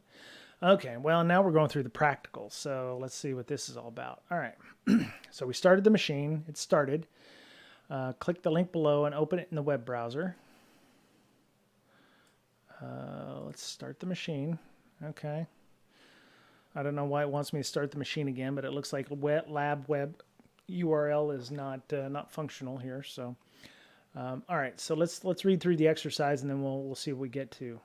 Okay, well, now we're going through the practicals. So let's see what this is all about. All right. So we started the machine. It started. Click the link below and open it in the web browser. Let's start the machine. Okay. I don't know why it wants me to start the machine again, but it looks like lab web URL is not functional here. So, all right. So let's read through the exercise and then we'll see what we get to.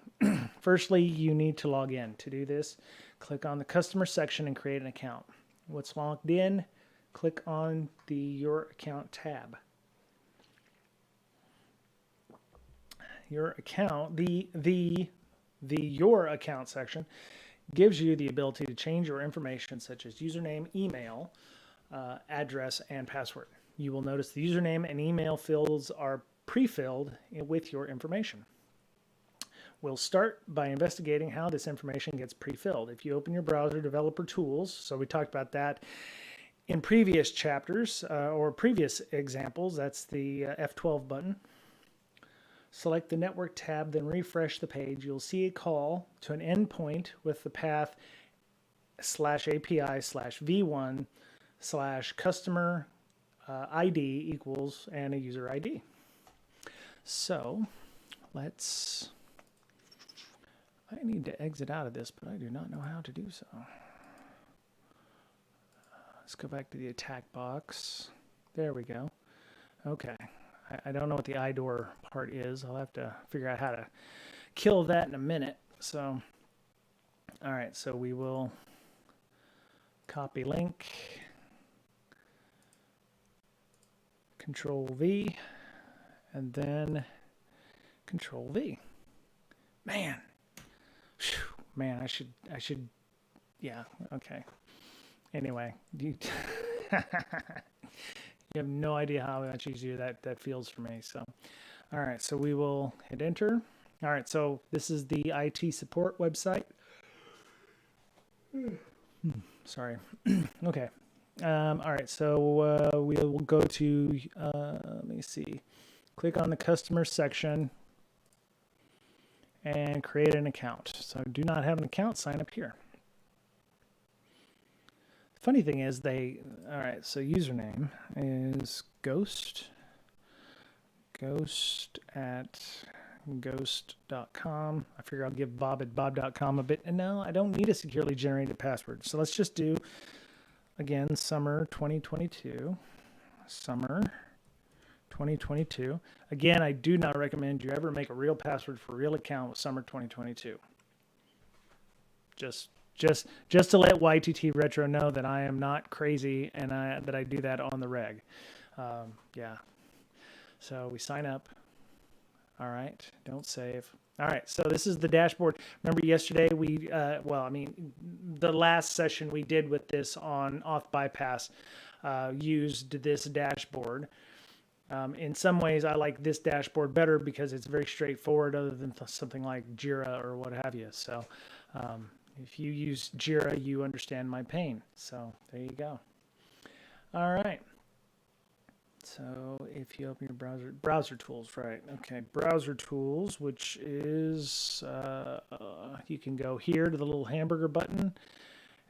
Firstly, you need to log in. To do this, click on the customer section and create an account. Once logged in, click on the Your Account tab. Your account, the Your Account section gives you the ability to change your information such as username, email, address, and password. You will notice the username and email fields are pre-filled with your information. We'll start by investigating how this information gets pre-filled. If you open your browser developer tools, so we talked about that in previous chapters or previous examples, that's the F12 button. Select the network tab, then refresh the page. You'll see a call to an endpoint with the path /API/v1/customer ID equals and a user ID. So I need to exit out of this, but I do not know how to do so. Let's go back to the attack box. There we go. Okay. I don't know what the IDOR part is. I'll have to figure out how to kill that in a minute. So, all right, so we will copy link, Control V, and then Control V. Man, I should, yeah, okay. Anyway, you have no idea how much easier that feels for me. So, all right, so we will hit enter. All right, so this is the IT support website. Sorry. Okay. All right, so we will go to, let me see, click on the customer section and create an account. So do not have an account, sign up here. Funny thing is all right, so username is ghost at ghost.com. I figure I'll give Bob at bob.com a bit. And no, I don't need a securely generated password. So let's just do, again, summer 2022. Summer 2022. Again, I do not recommend you ever make a real password for a real account with summer 2022. Just to let YTT Retro know that I am not crazy and that I do that on the reg. Yeah. So we sign up. All right. Don't save. All right. So this is the dashboard. Remember yesterday the last session we did with this on Auth Bypass used this dashboard. In some ways, I like this dashboard better because it's very straightforward other than something like Jira or what have you. So, if you use Jira, you understand my pain. So there you go. All right. So if you open your browser tools, right? Okay, browser tools, which is, you can go here to the little hamburger button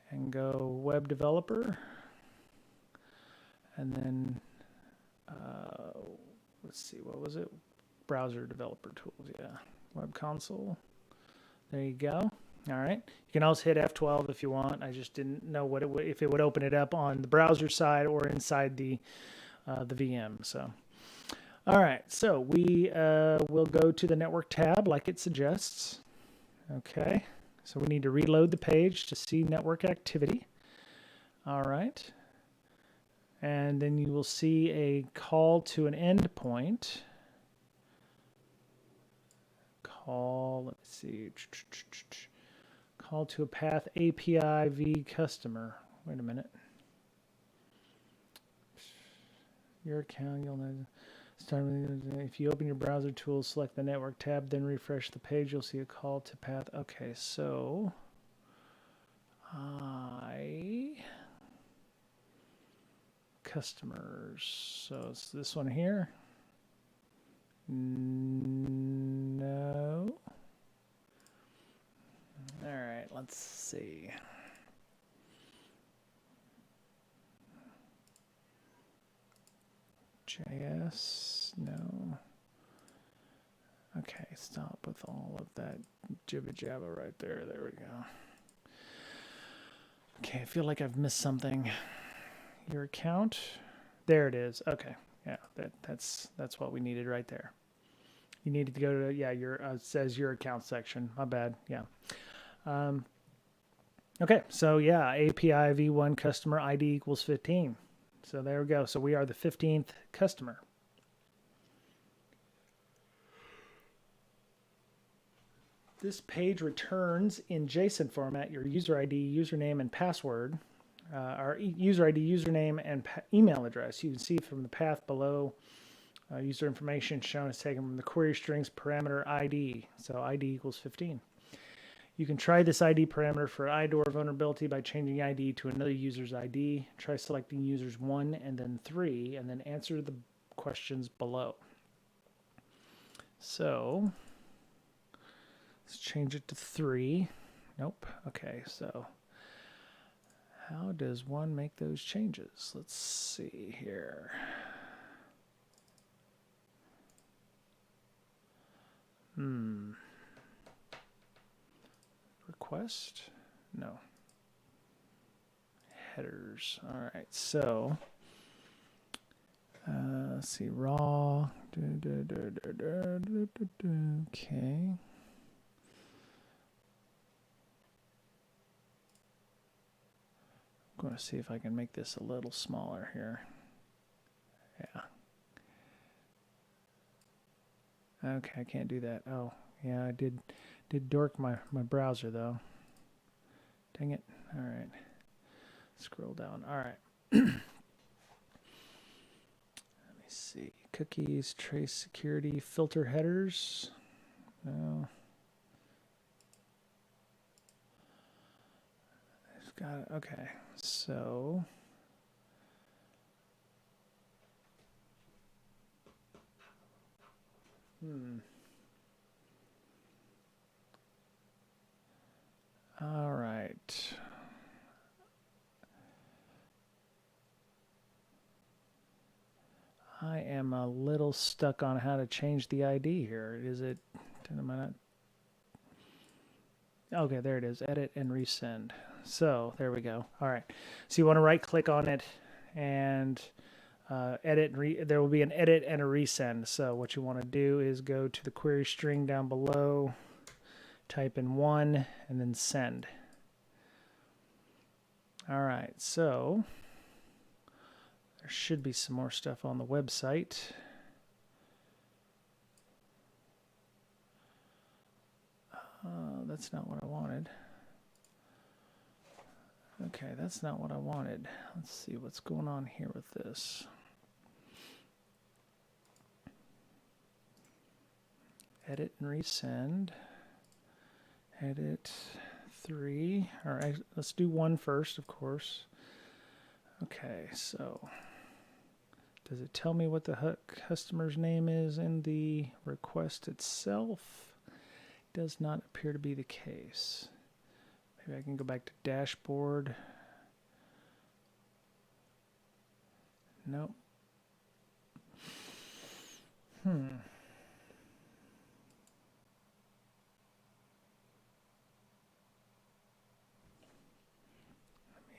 and go web developer. And then, let's see, what was it? Browser developer tools, yeah. Web console. There you go. All right. You can also hit F12 if you want. I just didn't know if it would open it up on the browser side or inside the VM. So, All right, so we will go to the network tab like it suggests. Okay, so we need to reload the page to see network activity. All right, and then you will see a call to an endpoint. Let me see. Call to a path API v customer. Wait a minute. Your account, you'll know. If you open your browser tools, select the network tab, then refresh the page, you'll see a call to path. Okay, so customers. So it's this one here. No. All right, let's see. JS, no. Okay, stop with all of that jibba jabba right there. There we go. Okay, I feel like I've missed something. Your account, there it is. Okay, yeah, that's what we needed right there. You needed to go to your it says your account section. My bad. Yeah. Okay, so yeah, API v1 customer ID equals 15. So there we go. So we are the 15th customer. This page returns in JSON format your user ID, username, and password. Our user ID, username, and email address. You can see from the path below, user information shown is taken from the query strings parameter ID. So ID equals 15. You can try this ID parameter for IDOR vulnerability by changing ID to another user's ID. Try selecting users 1 and then 3, and then answer the questions below. So let's change it to 3. Nope. Okay, so how does one make those changes? Let's see here. Request? No. Headers. All right, so let's see, raw. Okay. I'm going to see if I can make this a little smaller here. Yeah. Okay, I can't do that. Oh, yeah, I did dork my browser though. Dang it. All right. Scroll down. All right. Let me see. Cookies, trace security, filter headers. No. I've got it. Okay. So all right. I am a little stuck on how to change the ID here. Is it? Am I not? Okay, there it is. Edit and resend. So there we go. All right. So you want to right click on it and edit. There will be an edit and a resend. So what you want to do is go to the query string down below, type in 1, and then send. All right. So there should be some more stuff on the website. That's not what I wanted. Okay, that's not what I wanted. Let's see what's going on here with this. Edit and resend. Edit 3. All right, let's do 1 first, of course. Okay, so does it tell me what the customer's name is in the request itself? Does not appear to be the case. Maybe I can go back to dashboard. Nope. Let me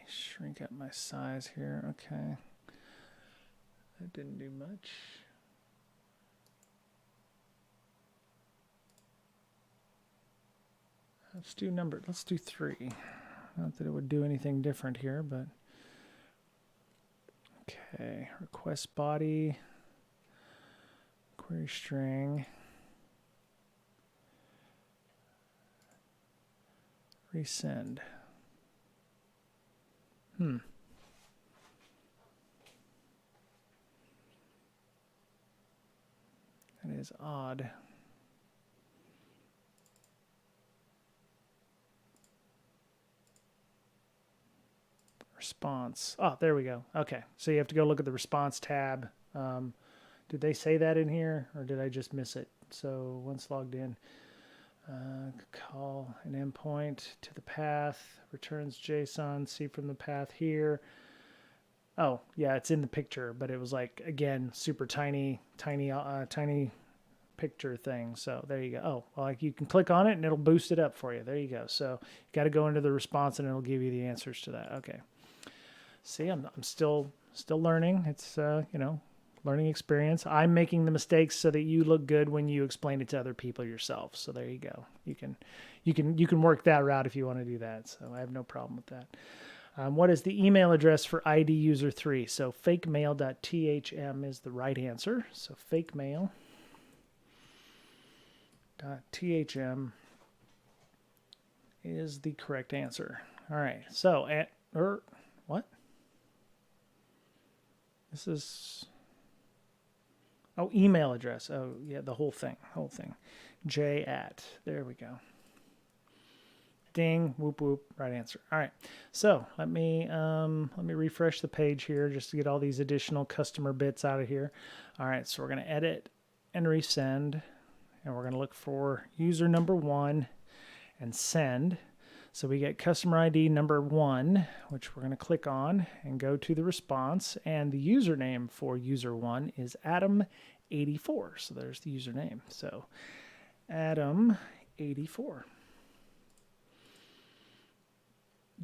shrink up my size here. Okay. That didn't do much. Let's do 3. Not that it would do anything different here, but okay. Request body, query string, resend. That is odd. Response. Oh, there we go. Okay, so you have to go look at the response tab. Did they say that in here, or did I just miss it? So once logged in, call an endpoint to the path, returns JSON, see from the path here. Oh, yeah, it's in the picture, but it was like, again, super tiny picture thing. So there you go. Oh, well, like you can click on it and it'll boost it up for you. There you go. So you got to go into the response and it'll give you the answers to that. Okay. See, I'm still learning. It's learning experience. I'm making the mistakes so that you look good when you explain it to other people yourself. So there you go. You can work that route if you want to do that. So I have no problem with that. What is the email address for ID user 3? So fakemail.thm is the right answer. So fakemail.thm is the correct answer. All right. So what? This is, email address. Oh, yeah, the whole thing. J at, there we go. Ding, whoop, whoop, right answer. All right, so let me refresh the page here just to get all these additional customer bits out of here. All right, so we're gonna edit and resend, and we're gonna look for user number 1 and send. So we get customer ID number 1, which we're going to click on and go to the response. And the username for user 1 is Adam84. So there's the username. So Adam84.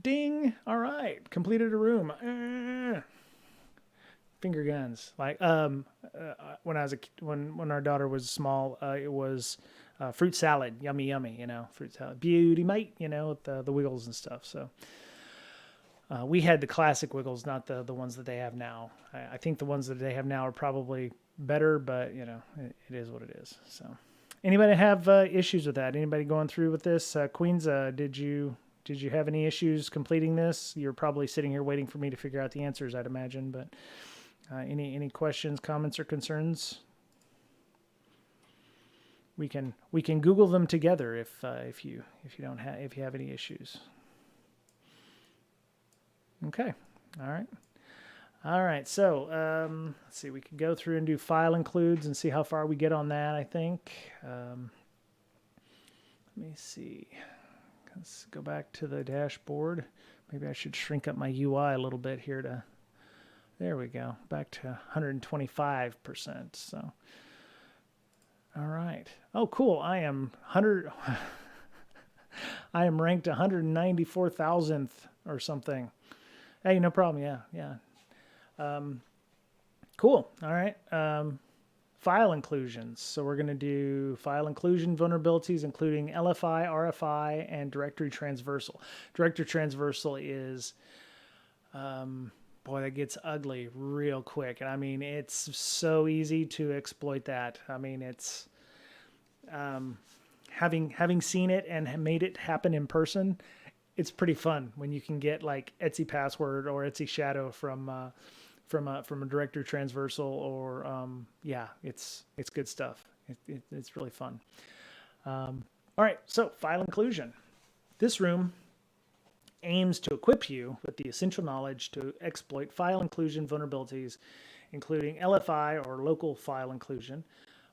Ding. All right. Completed a room. Finger guns. Like when our daughter was small, it was fruit salad, yummy, fruit salad, beauty mate, with the wiggles and stuff. So we had the classic wiggles, not the ones that they have now. I think the ones that they have now are probably better, but it is what it is. So anybody have issues with that? Anybody going through with this? Queens, did you have any issues completing this? You're probably sitting here waiting for me to figure out the answers, I'd imagine, but any questions, comments, or concerns? We can Google them together if you have any issues. Okay, all right. So let's see. We can go through and do file includes and see how far we get on that. I think. Let me see. Let's go back to the dashboard. Maybe I should shrink up my UI a little bit here to. There we go. Back to 125%. So. All right. Oh, cool. I am ranked 194,000th or something. Hey, no problem. Yeah. Cool. All right. File inclusions. So we're going to do file inclusion vulnerabilities, including LFI, RFI, and directory transversal. Directory transversal is, boy, that gets ugly real quick. And I mean, it's so easy to exploit that. I mean, it's having seen it and made it happen in person, it's pretty fun when you can get like Etsy password or Etsy shadow from a directory transversal or it's good stuff. It's really fun. All right, so file inclusion. This room aims to equip you with the essential knowledge to exploit file inclusion vulnerabilities, including LFI or local file inclusion,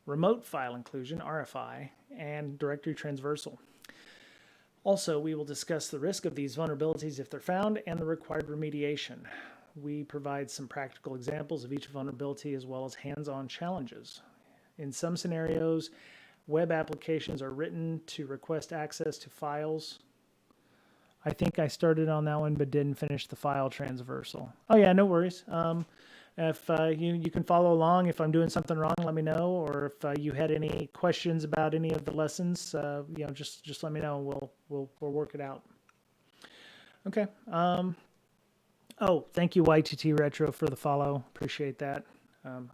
remote file inclusion, RFI, and directory transversal. Also, we will discuss the risk of these vulnerabilities if they're found and the required remediation. We provide some practical examples of each vulnerability as well as hands-on challenges. In some scenarios, web applications are written to request access to files. I think I started on that one but didn't finish the file transversal. Oh yeah, no worries. If you can follow along, if I'm doing something wrong, let me know. Or if you had any questions about any of the lessons, just let me know. We'll work it out. Okay. Oh, thank you, YTT Retro, for the follow. Appreciate that.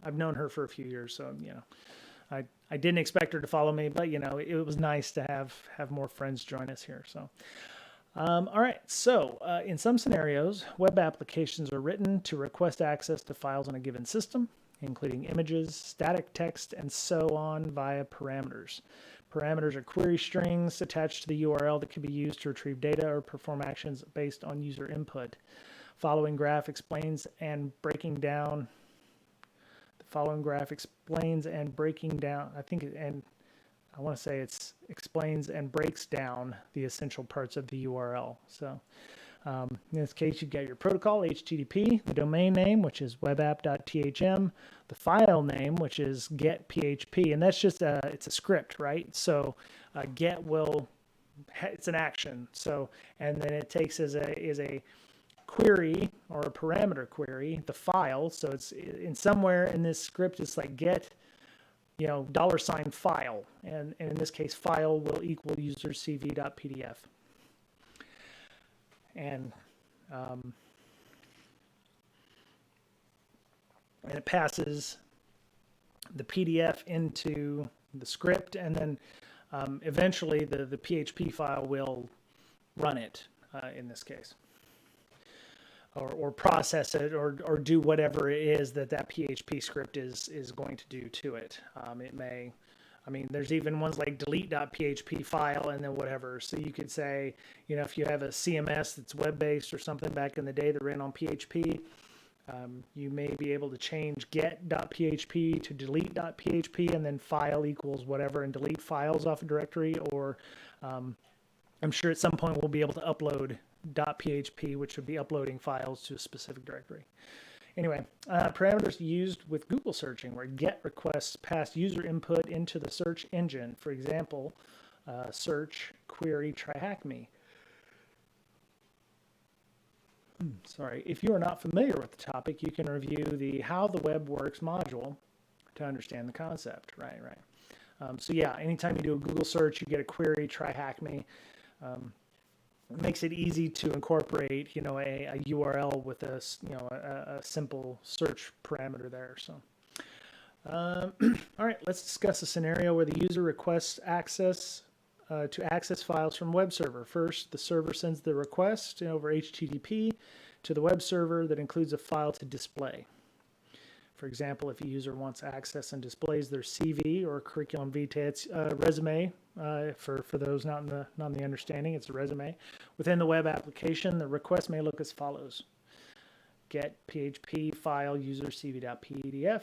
I've known her for a few years, so I didn't expect her to follow me, but it was nice to have more friends join us here. So. All right, so in some scenarios, web applications are written to request access to files on a given system, including images, static text, and so on via parameters. Parameters are query strings attached to the URL that can be used to retrieve data or perform actions based on user input. Following graph explains and breaking down. The following graph explains and breaking down. I want to say it explains and breaks down the essential parts of the URL. So in this case, you get your protocol, HTTP, the domain name, which is webapp.thm, the file name, which is get.php, and that's just it's a script, right? So get it's an action. So, and then it takes as a query or a parameter query, the file. So it's in somewhere in this script, it's like get, $file, and in this case, file will equal user cv.pdf. And it passes the PDF into the script, and then eventually the PHP file will run it in this case, or process it, or do whatever it is that PHP script is going to do to it. It may, there's even ones like delete.php file and then whatever. So you could say, if you have a CMS that's web-based or something back in the day that ran on PHP, you may be able to change get.php to delete.php and then file equals whatever and delete files off a directory. Or I'm sure at some point we'll be able to upload .php, which would be uploading files to a specific directory. Anyway, parameters used with Google searching, where GET requests pass user input into the search engine. For example, search query TryHackMe. Sorry, if you are not familiar with the topic, you can review the How the Web Works module to understand the concept. Right. So yeah, anytime you do a Google search, you get a query TryHackMe. It makes it easy to incorporate, a URL with a simple search parameter there. So, all right, let's discuss a scenario where the user requests access to access files from web server. First, the server sends the request over HTTP to the web server that includes a file to display. For example, if a user wants access and displays their CV or curriculum vitae, it's a resume. For those not in the understanding, it's a resume. Within the web application, the request may look as follows: get PHP file user cv.pdf,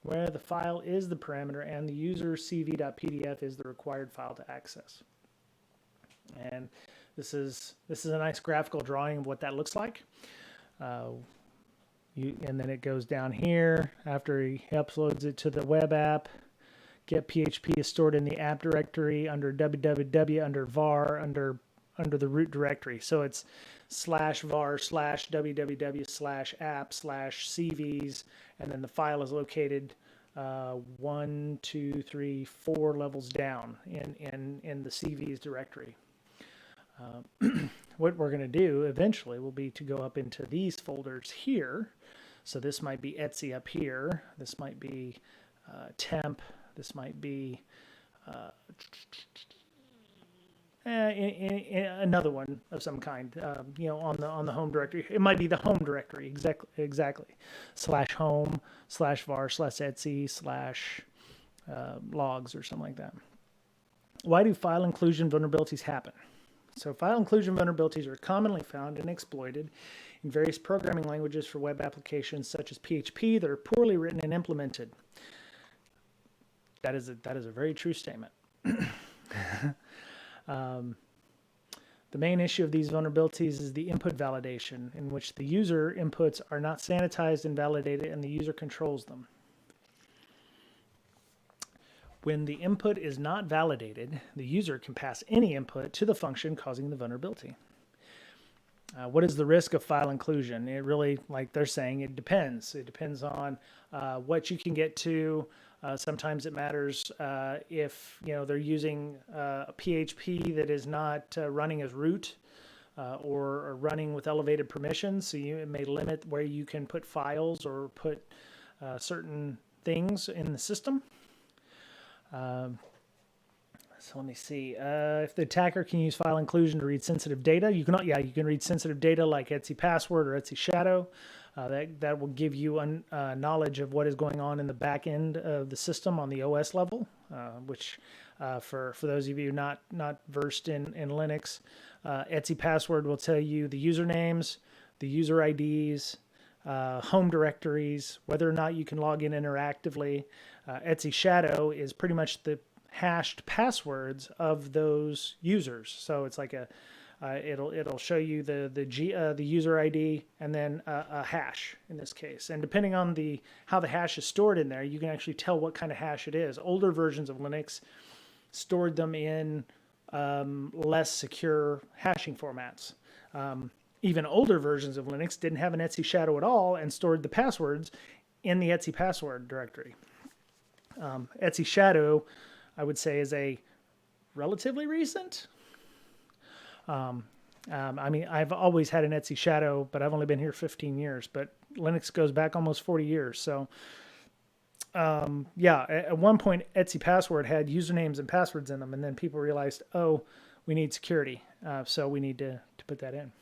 where the file is the parameter and the user cv.pdf is the required file to access. And this is a nice graphical drawing of what that looks like. And then it goes down here after he uploads it to the web app. Get PHP is stored in the app directory under www under var under the root directory. So it's /var/www/app/cvs, and then the file is located 1, 2, 3, 4 levels down in the CVs directory. What we're going to do eventually will be to go up into these folders here. So this might be Etsy up here. This might be temp. This might be another one of some kind. On the home directory. It might be the home directory exactly. /home /var/Etsy /logs or something like that. Why do file inclusion vulnerabilities happen? So file inclusion vulnerabilities are commonly found and exploited in various programming languages for web applications such as PHP that are poorly written and implemented. That is a very true statement. The main issue of these vulnerabilities is the input validation, in which the user inputs are not sanitized and validated and the user controls them. When the input is not validated, the user can pass any input to the function causing the vulnerability. What is the risk of file inclusion? It really, like they're saying, it depends. It depends on what you can get to. Sometimes it matters if they're using a PHP that is not running as root or running with elevated permissions. So it may limit where you can put files or put certain things in the system. So let me see. If the attacker can use file inclusion to read sensitive data, you can read sensitive data like Etsy password or Etsy shadow. That will give you knowledge of what is going on in the back end of the system on the OS level, which for those of you not versed in Linux, Etsy password will tell you the usernames, the user IDs, home directories, whether or not you can log in interactively. Etsy shadow is pretty much the hashed passwords of those users. So it's like it'll show you the user ID and then a hash in this case. And depending on how the hash is stored in there, you can actually tell what kind of hash it is. Older versions of Linux stored them in less secure hashing formats. Even older versions of Linux didn't have an Etsy shadow at all and stored the passwords in the Etsy password directory. Etsy shadow, I would say, is a relatively recent. I mean, I've always had an Etsy shadow, but I've only been here 15 years. But Linux goes back almost 40 years. So, yeah, at one point, Etsy password had usernames and passwords in them, and then people realized, oh, we need security, so we need to put that in.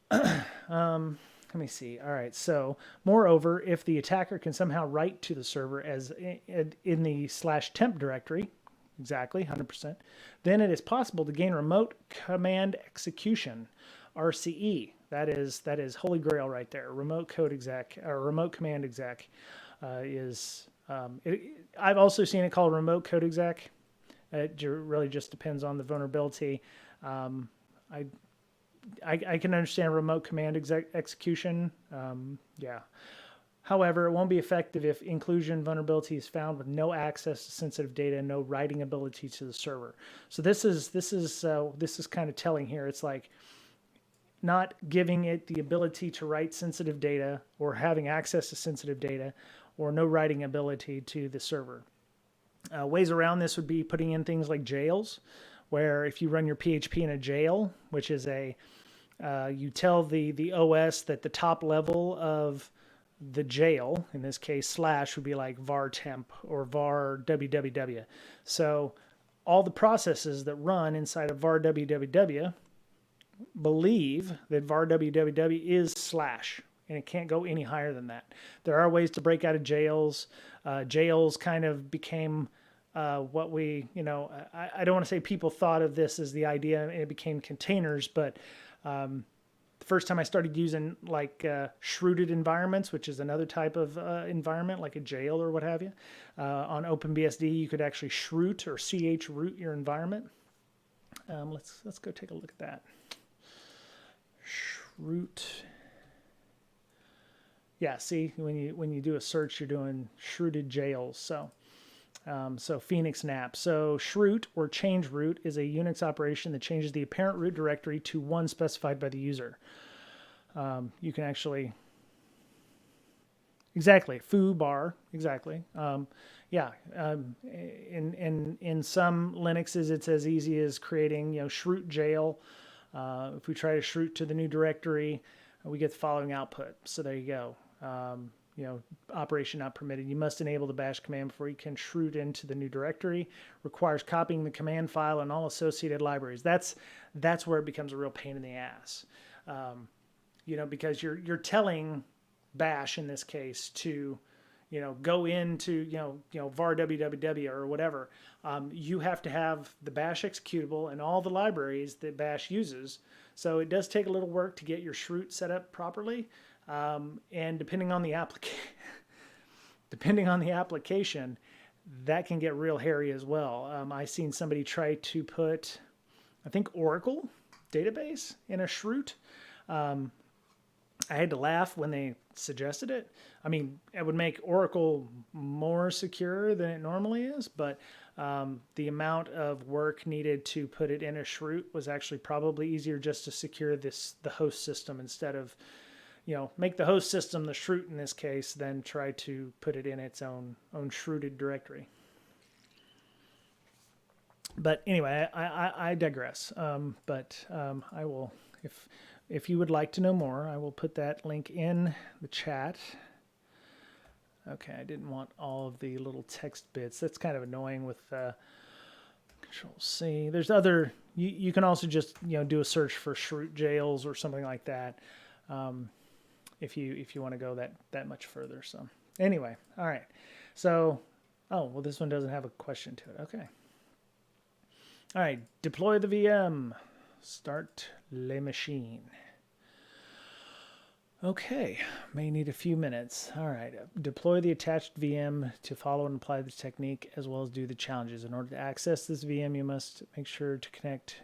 Let me see. All right. So, moreover, if the attacker can somehow write to the server as in the /temp directory, exactly 100%, then it is possible to gain remote command execution, RCE. That is holy grail right there. Remote code exec or remote command exec is. I've also seen it called remote code exec. It really just depends on the vulnerability. I can understand remote command execution. Yeah. However, it won't be effective if inclusion vulnerability is found with no access to sensitive data and no writing ability to the server. So this is kind of telling here. It's like not giving it the ability to write sensitive data or having access to sensitive data or no writing ability to the server. Ways around this would be putting in things like jails, where if you run your PHP in a jail, which is you tell the OS that the top level of the jail, in this case / would be like var temp or var www. So all the processes that run inside of var www believe that var www is / and it can't go any higher than that. There are ways to break out of jails. Jails kind of became what we, I don't want to say people thought of this as the idea and it became containers, but the first time I started using like shrooted environments, which is another type of environment like a jail or what have you, on OpenBSD, you could actually shroot or chroot your environment. Let's go take a look at that. Shroot. Yeah, see, when you do a search, you're doing shrooted jails. So Phoenix NAP. So shroot or change root is a Unix operation that changes the apparent root directory to one specified by the user. You can actually exactly foo bar exactly. Yeah. In some Linuxes, it's as easy as creating shroot jail. If we try to shroot to the new directory, we get the following output. So there you go. Operation not permitted. You must enable the bash command before you can shroot into the new directory. Requires copying the command file and all associated libraries. That's where it becomes a real pain in the ass. Because you're telling bash in this case to, go into, var www or whatever. You have to have the bash executable and all the libraries that bash uses. So it does take a little work to get your shroot set up properly. And depending on the application, that can get real hairy as well. I seen somebody try to put, I think, Oracle database in a shroot. I had to laugh when they suggested it. I mean, it would make Oracle more secure than it normally is, but the amount of work needed to put it in a shroot was actually probably easier just to secure the host system instead of, make the host system the shroot in this case, then try to put it in its own shrooted directory. But anyway, I digress. I will, if you would like to know more, I will put that link in the chat. Okay, I didn't want all of the little text bits. That's kind of annoying with Control C. There's other. You can also just do a search for shroot jails or something like that. If you want to go that much further. So anyway, all right. So this one doesn't have a question to it. Okay. All right, deploy the VM. Start le machine. Okay, may need a few minutes. All right, deploy the attached VM to follow and apply the technique as well as do the challenges. In order to access this VM, you must make sure to connect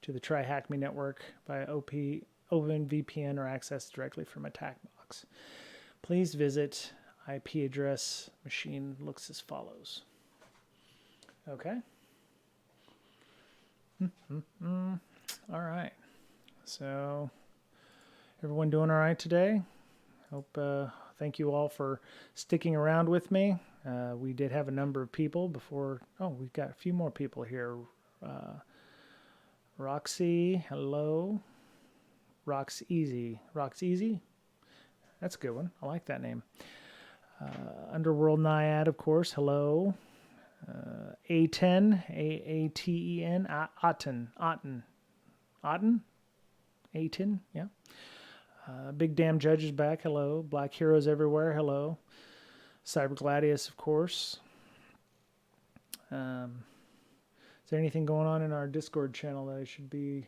to the TryHackMe network by OpenVPN or access directly from attack box. Please visit IP address machine looks as follows. Okay. All right. So everyone doing all right today? Hope thank you all for sticking around with me. We did have a number of people before. Oh, we've got a few more people here. Roxy, hello. Rox Easy. That's a good one. I like that name. Underworld Naiad, of course. Hello. A10, A-A-T-E-N, Otten, A10, yeah. Big Damn Judge is back, hello. Black Heroes Everywhere, hello. Cyber Gladius, of course. Is there anything going on in our Discord channel that I should be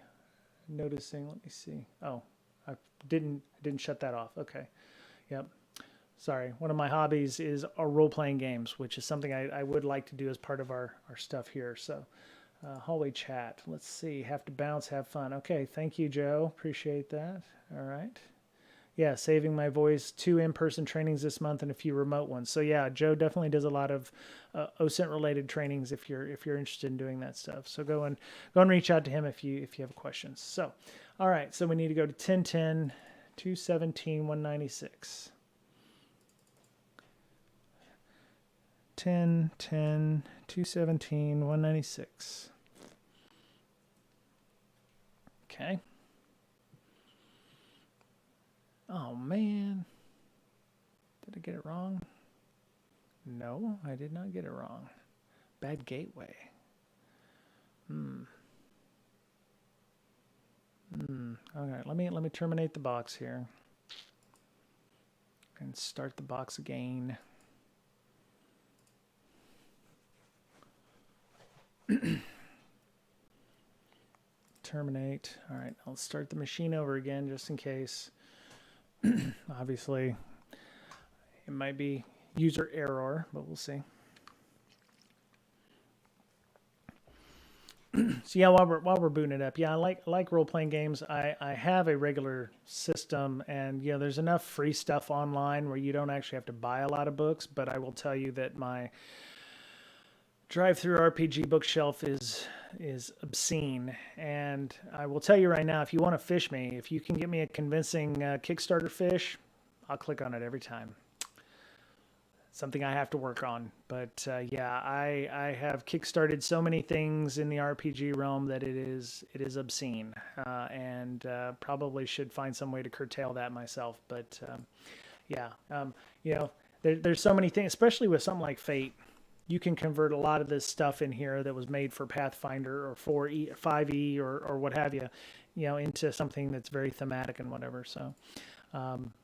noticing? Let me see. Oh, I didn't shut that off. Okay, yep. Sorry, one of my hobbies is role-playing games, which is something I would like to do as part of our stuff here. So hallway chat, let's see, have to bounce, have fun. Okay, thank you, Joe, appreciate that. All right. Yeah, saving my voice, 2 in-person trainings this month and a few remote ones. So yeah, Joe definitely does a lot of OSINT-related trainings if you're interested in doing that stuff. So go and reach out to him if you have questions. So, all right, so we need to go to 1010, 217, 196. 10, 10, 217, 196. Okay. Oh, man. Did I get it wrong? No, I did not get it wrong. Bad gateway. Okay, let me terminate the box here. And start the box again. Terminate. All right, I'll start the machine over again just in case. Obviously, it might be user error, but we'll see. So yeah, while we're booting it up, yeah, I like role-playing games. I have a regular system, and yeah, there's enough free stuff online where you don't actually have to buy a lot of books. But I will tell you that my drive-through RPG bookshelf is obscene, and I will tell you right now, if you want to fish me, if you can get me a convincing Kickstarter fish, I'll click on it every time. Something I have to work on, but yeah, I have kickstarted so many things in the RPG realm that it is obscene, and probably should find some way to curtail that myself. But yeah, there's so many things, especially with something like Fate. You can convert a lot of this stuff in here that was made for Pathfinder or 4E, 5E or what have you, into something that's very thematic and whatever. So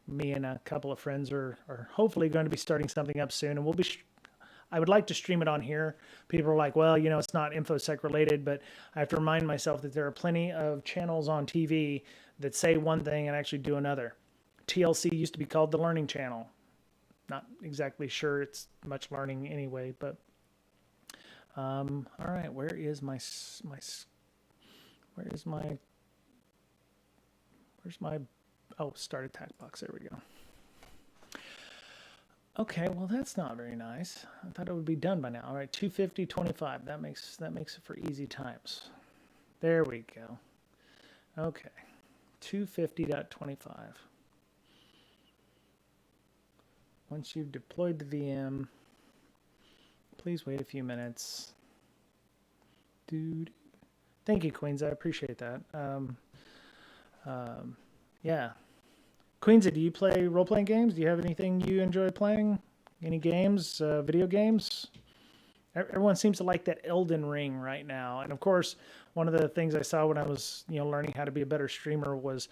me and a couple of friends are hopefully going to be starting something up soon, and I would like to stream it on here. People are like, well, it's not InfoSec related, but I have to remind myself that there are plenty of channels on TV that say one thing and actually do another. TLC used to be called the Learning Channel. Not exactly sure it's much learning anyway, but all right, where's my Oh, start attack box. There we go. Okay, well that's not very nice. I thought it would be done by now. All right, 250.25. That makes it for easy times. There we go. Okay, 250.25. Once you've deployed the VM, please wait a few minutes. Dude, thank you, Queens. I appreciate that. Yeah. Queens, do you play role-playing games? Do you have anything you enjoy playing? Any games, video games? Everyone seems to like that Elden Ring right now. And of course, one of the things I saw when I was, learning how to be a better streamer was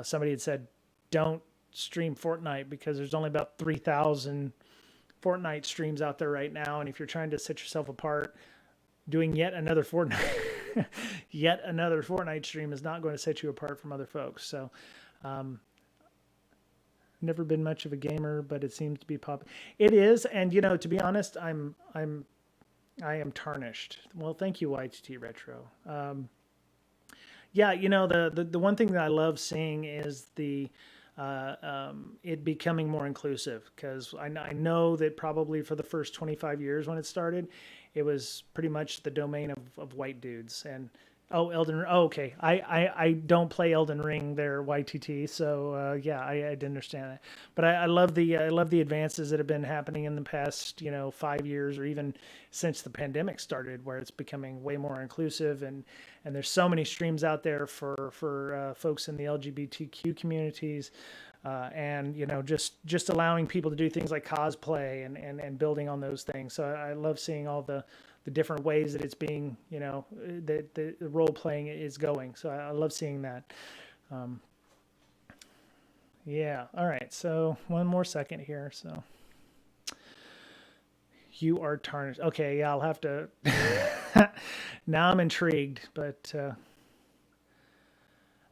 somebody had said, don't stream Fortnite because there's only about 3,000 Fortnite streams out there right now. And if you're trying to set yourself apart, doing yet another Fortnite stream is not going to set you apart from other folks. So, never been much of a gamer, but it seems to be popular. It is, and to be honest, I am tarnished. Well, thank you, YTT Retro. Yeah, the one thing that I love seeing is it becoming more inclusive, because I know that probably for the first 25 years when it started, it was pretty much the domain of white dudes. And Elden Ring. Oh, okay. I don't play Elden Ring there, YTT. So yeah, I didn't understand that. But I love the advances that have been happening in the past 5 years, or even since the pandemic started, where it's becoming way more inclusive, and there's so many streams out there for folks in the LGBTQ communities. And just allowing people to do things like cosplay and building on those things. So I love seeing all the different ways that it's being, that the role playing is going. So I love seeing that. Yeah. All right. So one more second here. So you are tarnished. Okay. Yeah, I'll have to. Now I'm intrigued, but.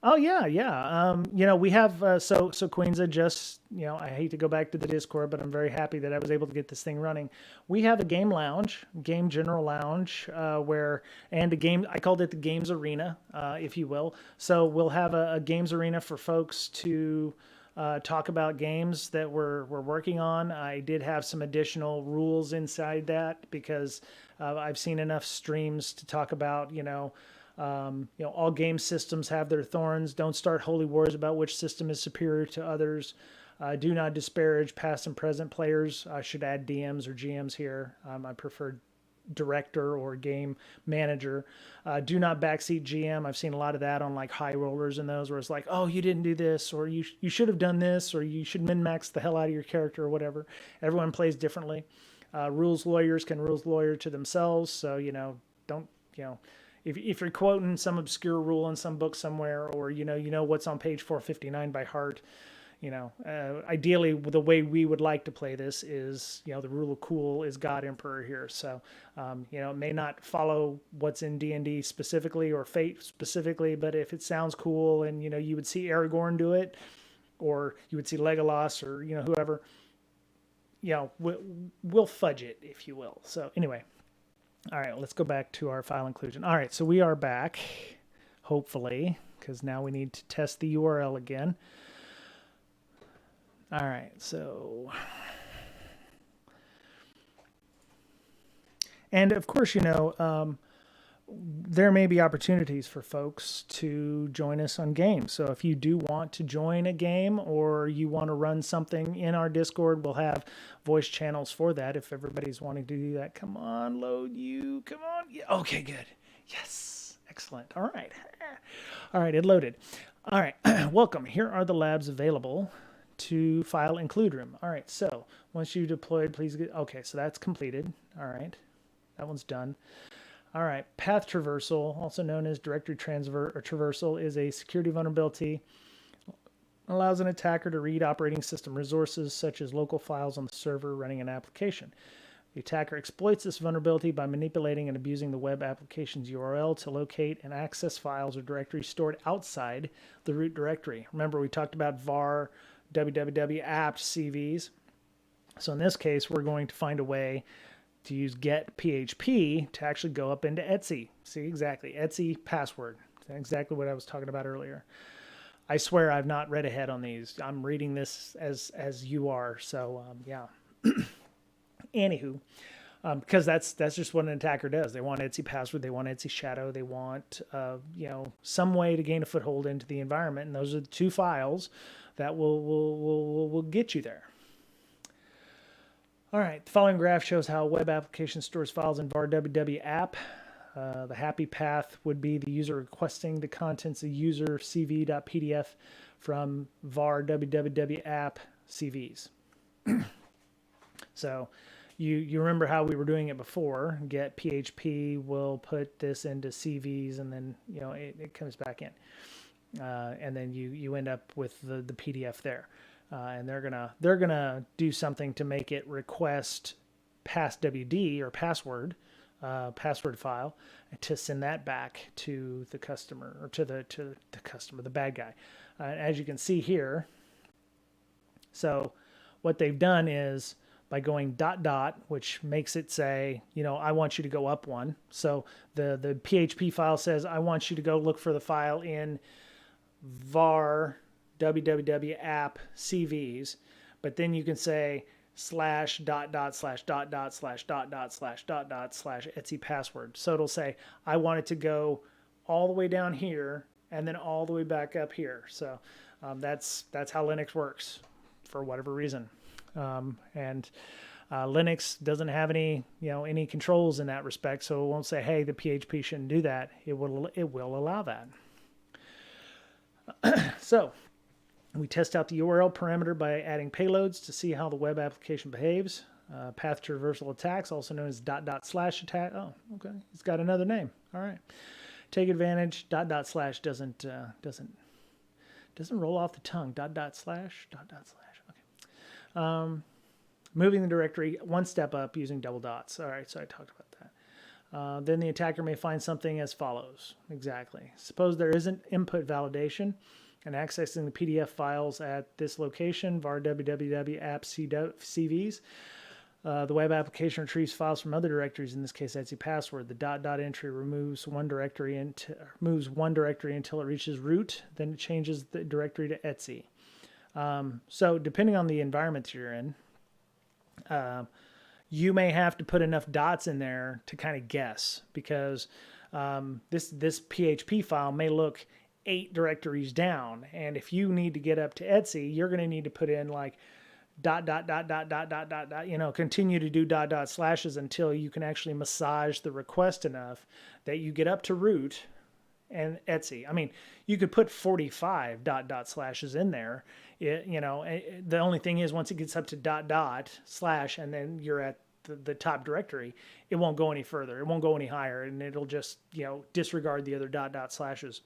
Oh yeah, yeah. We have so Queenza just I hate to go back to the Discord, but I'm very happy that I was able to get this thing running. We have a game lounge, game general lounge, and a game. I called it the Games Arena, if you will. So we'll have a games arena for folks to talk about games that we're working on. I did have some additional rules inside that because I've seen enough streams to talk about all game systems have their thorns. Don't start holy wars about which system is superior to others. Do not disparage past and present players. I should add DMs or GMs here. I prefer director or game manager. Do not backseat GM. I've seen a lot of that on like high rollers and those where it's like, oh, you didn't do this, or you should have done this, or you should min-max the hell out of your character or whatever. Everyone plays differently. Rules lawyers can rules lawyer to themselves. So, don't, if you're quoting some obscure rule in some book somewhere, or what's on page 459 by heart, ideally the way we would like to play this is the rule of cool is God Emperor here. So it may not follow what's in D&D specifically or Fate specifically, but if it sounds cool and you would see Aragorn do it, or you would see Legolas, or whoever, we'll fudge it, if you will. So anyway. All right, let's go back to our file inclusion. All right, so we are back, hopefully, because now we need to test the URL again. All right, so... And of course, there may be opportunities for folks to join us on games. So if you do want to join a game, or you want to run something in our Discord, we'll have voice channels for that if everybody's wanting to do that. Come on, load you. Come on. Yeah. Okay, good. Yes. Excellent. All right. All right, it loaded. All right. Welcome. Here are the labs available to file include room. All right. So once you deployed, please get... Okay, so that's completed. All right. That one's done. All right, path traversal, also known as directory traversal, is a security vulnerability. Allows an attacker to read operating system resources, such as local files on the server running an application. The attacker exploits this vulnerability by manipulating and abusing the web application's URL to locate and access files or directories stored outside the root directory. Remember, we talked about var, www, apt, CVs. So in this case, we're going to find a way to use get PHP to actually go up into Etsy. See, exactly, Etsy password. That's exactly what I was talking about earlier. I swear I've not read ahead on these. I'm reading this as you are. So yeah. Anywho, because that's just what an attacker does. They want Etsy password, they want Etsy shadow, they want some way to gain a foothold into the environment, and those are the two files that will get you there. All right, the following graph shows how a web application stores files in var www app. The happy path would be the user requesting the contents of user cv.pdf from var www app CVs. So you remember how we were doing it before. Get PHP will put this into CVs, and then it comes back in, and then you end up with the PDF there, and they're gonna do something to make it request passwd or password file to send that back to the customer, or to the customer, the bad guy. As you can see here, so what they've done is, by going ... which makes it say, I want you to go up one. So the PHP file says, I want you to go look for the file in var www app CVs, but then you can say ///// Etsy password. So it'll say, I want it to go all the way down here and then all the way back up here. So that's how Linux works for whatever reason. And Linux doesn't have any controls in that respect, so it won't say, hey, the PHP shouldn't do that. It will allow that. So we test out the URL parameter by adding payloads to see how the web application behaves. Path traversal attacks, also known as .. attack. Oh, okay, it's got another name. All right, take advantage. .. doesn't roll off the tongue. .. Okay. Moving the directory one step up using double dots. All right, so I talked about that. Then the attacker may find something as follows. Exactly. Suppose there isn't input validation and accessing the PDF files at this location, var www app CVs. The web application retrieves files from other directories, in this case Etsy password. The ... entry moves one directory until it reaches root, then it changes the directory to Etsy. So depending on the environment you're in, you may have to put enough dots in there to kind of guess, because this PHP file may look 8 directories down, and if you need to get up to Etsy, you're going to need to put in like ... continue to do ... slashes until you can actually massage the request enough that you get up to root and Etsy. I mean, you could put 45 ... slashes in there. The only thing is, once it gets up to ... slash and then you're at the top directory, it won't go any further. It won't go any higher, and it'll just disregard the other ... slashes.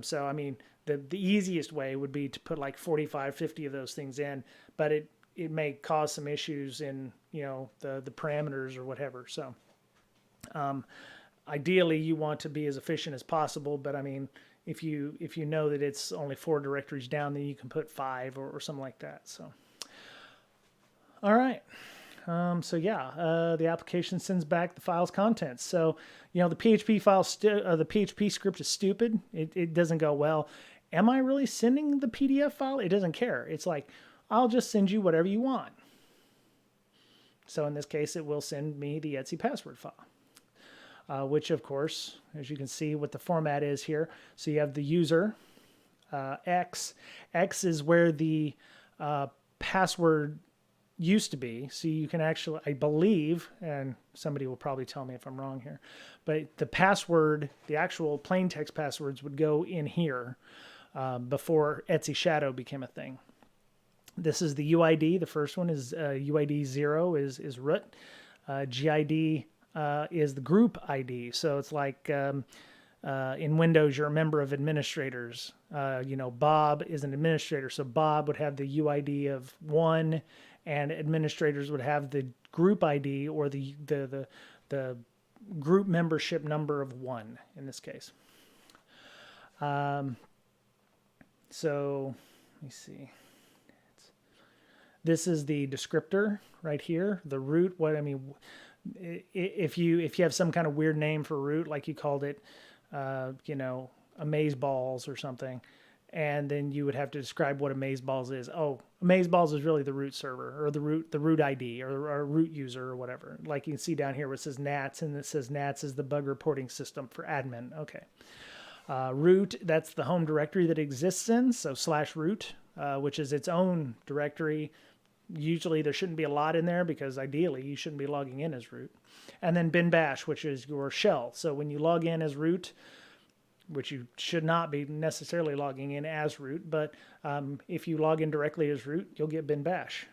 So I mean, the easiest way would be to put like 45, 50 of those things in, but it may cause some issues in the parameters or whatever. So ideally you want to be as efficient as possible, but I mean, if you know that it's only 4 directories down, then you can put 5 or something like that. So all right. So yeah, the application sends back the file's contents. So, the PHP file, the PHP script is stupid. It doesn't go, well, am I really sending the PDF file? It doesn't care. It's like, I'll just send you whatever you want. So in this case, it will send me the Etsy password file, which of course, as you can see what the format is here. So you have the user, X. X is where the password used to be. So you can actually, I believe, and somebody will probably tell me if I'm wrong here, but the password, the actual plain text passwords would go in here before Etsy Shadow became a thing. This is the UID. The first one is UID 0 is root. GID is the group ID. So it's like in Windows, you're a member of administrators. Bob is an administrator. So Bob would have the UID of 1, and administrators would have the group ID, or the group membership number of 1 in this case. So let me see. This is the descriptor right here, the root. If you have some kind of weird name for root, like you called it, amazeballs or something, and then you would have to describe what amazeballs is. Oh, amazeballs is really the root server, or the root ID, or root user, or whatever. Like you can see down here where it says Nats, and it says Nats is the bug reporting system for admin. Okay. Root, that's the home directory that exists in, so /root, which is its own directory. Usually there shouldn't be a lot in there because ideally you shouldn't be logging in as root. And then bin bash, which is your shell. So when you log in as root, which you should not be necessarily logging in as root, but if you log in directly as root, you'll get bin bash.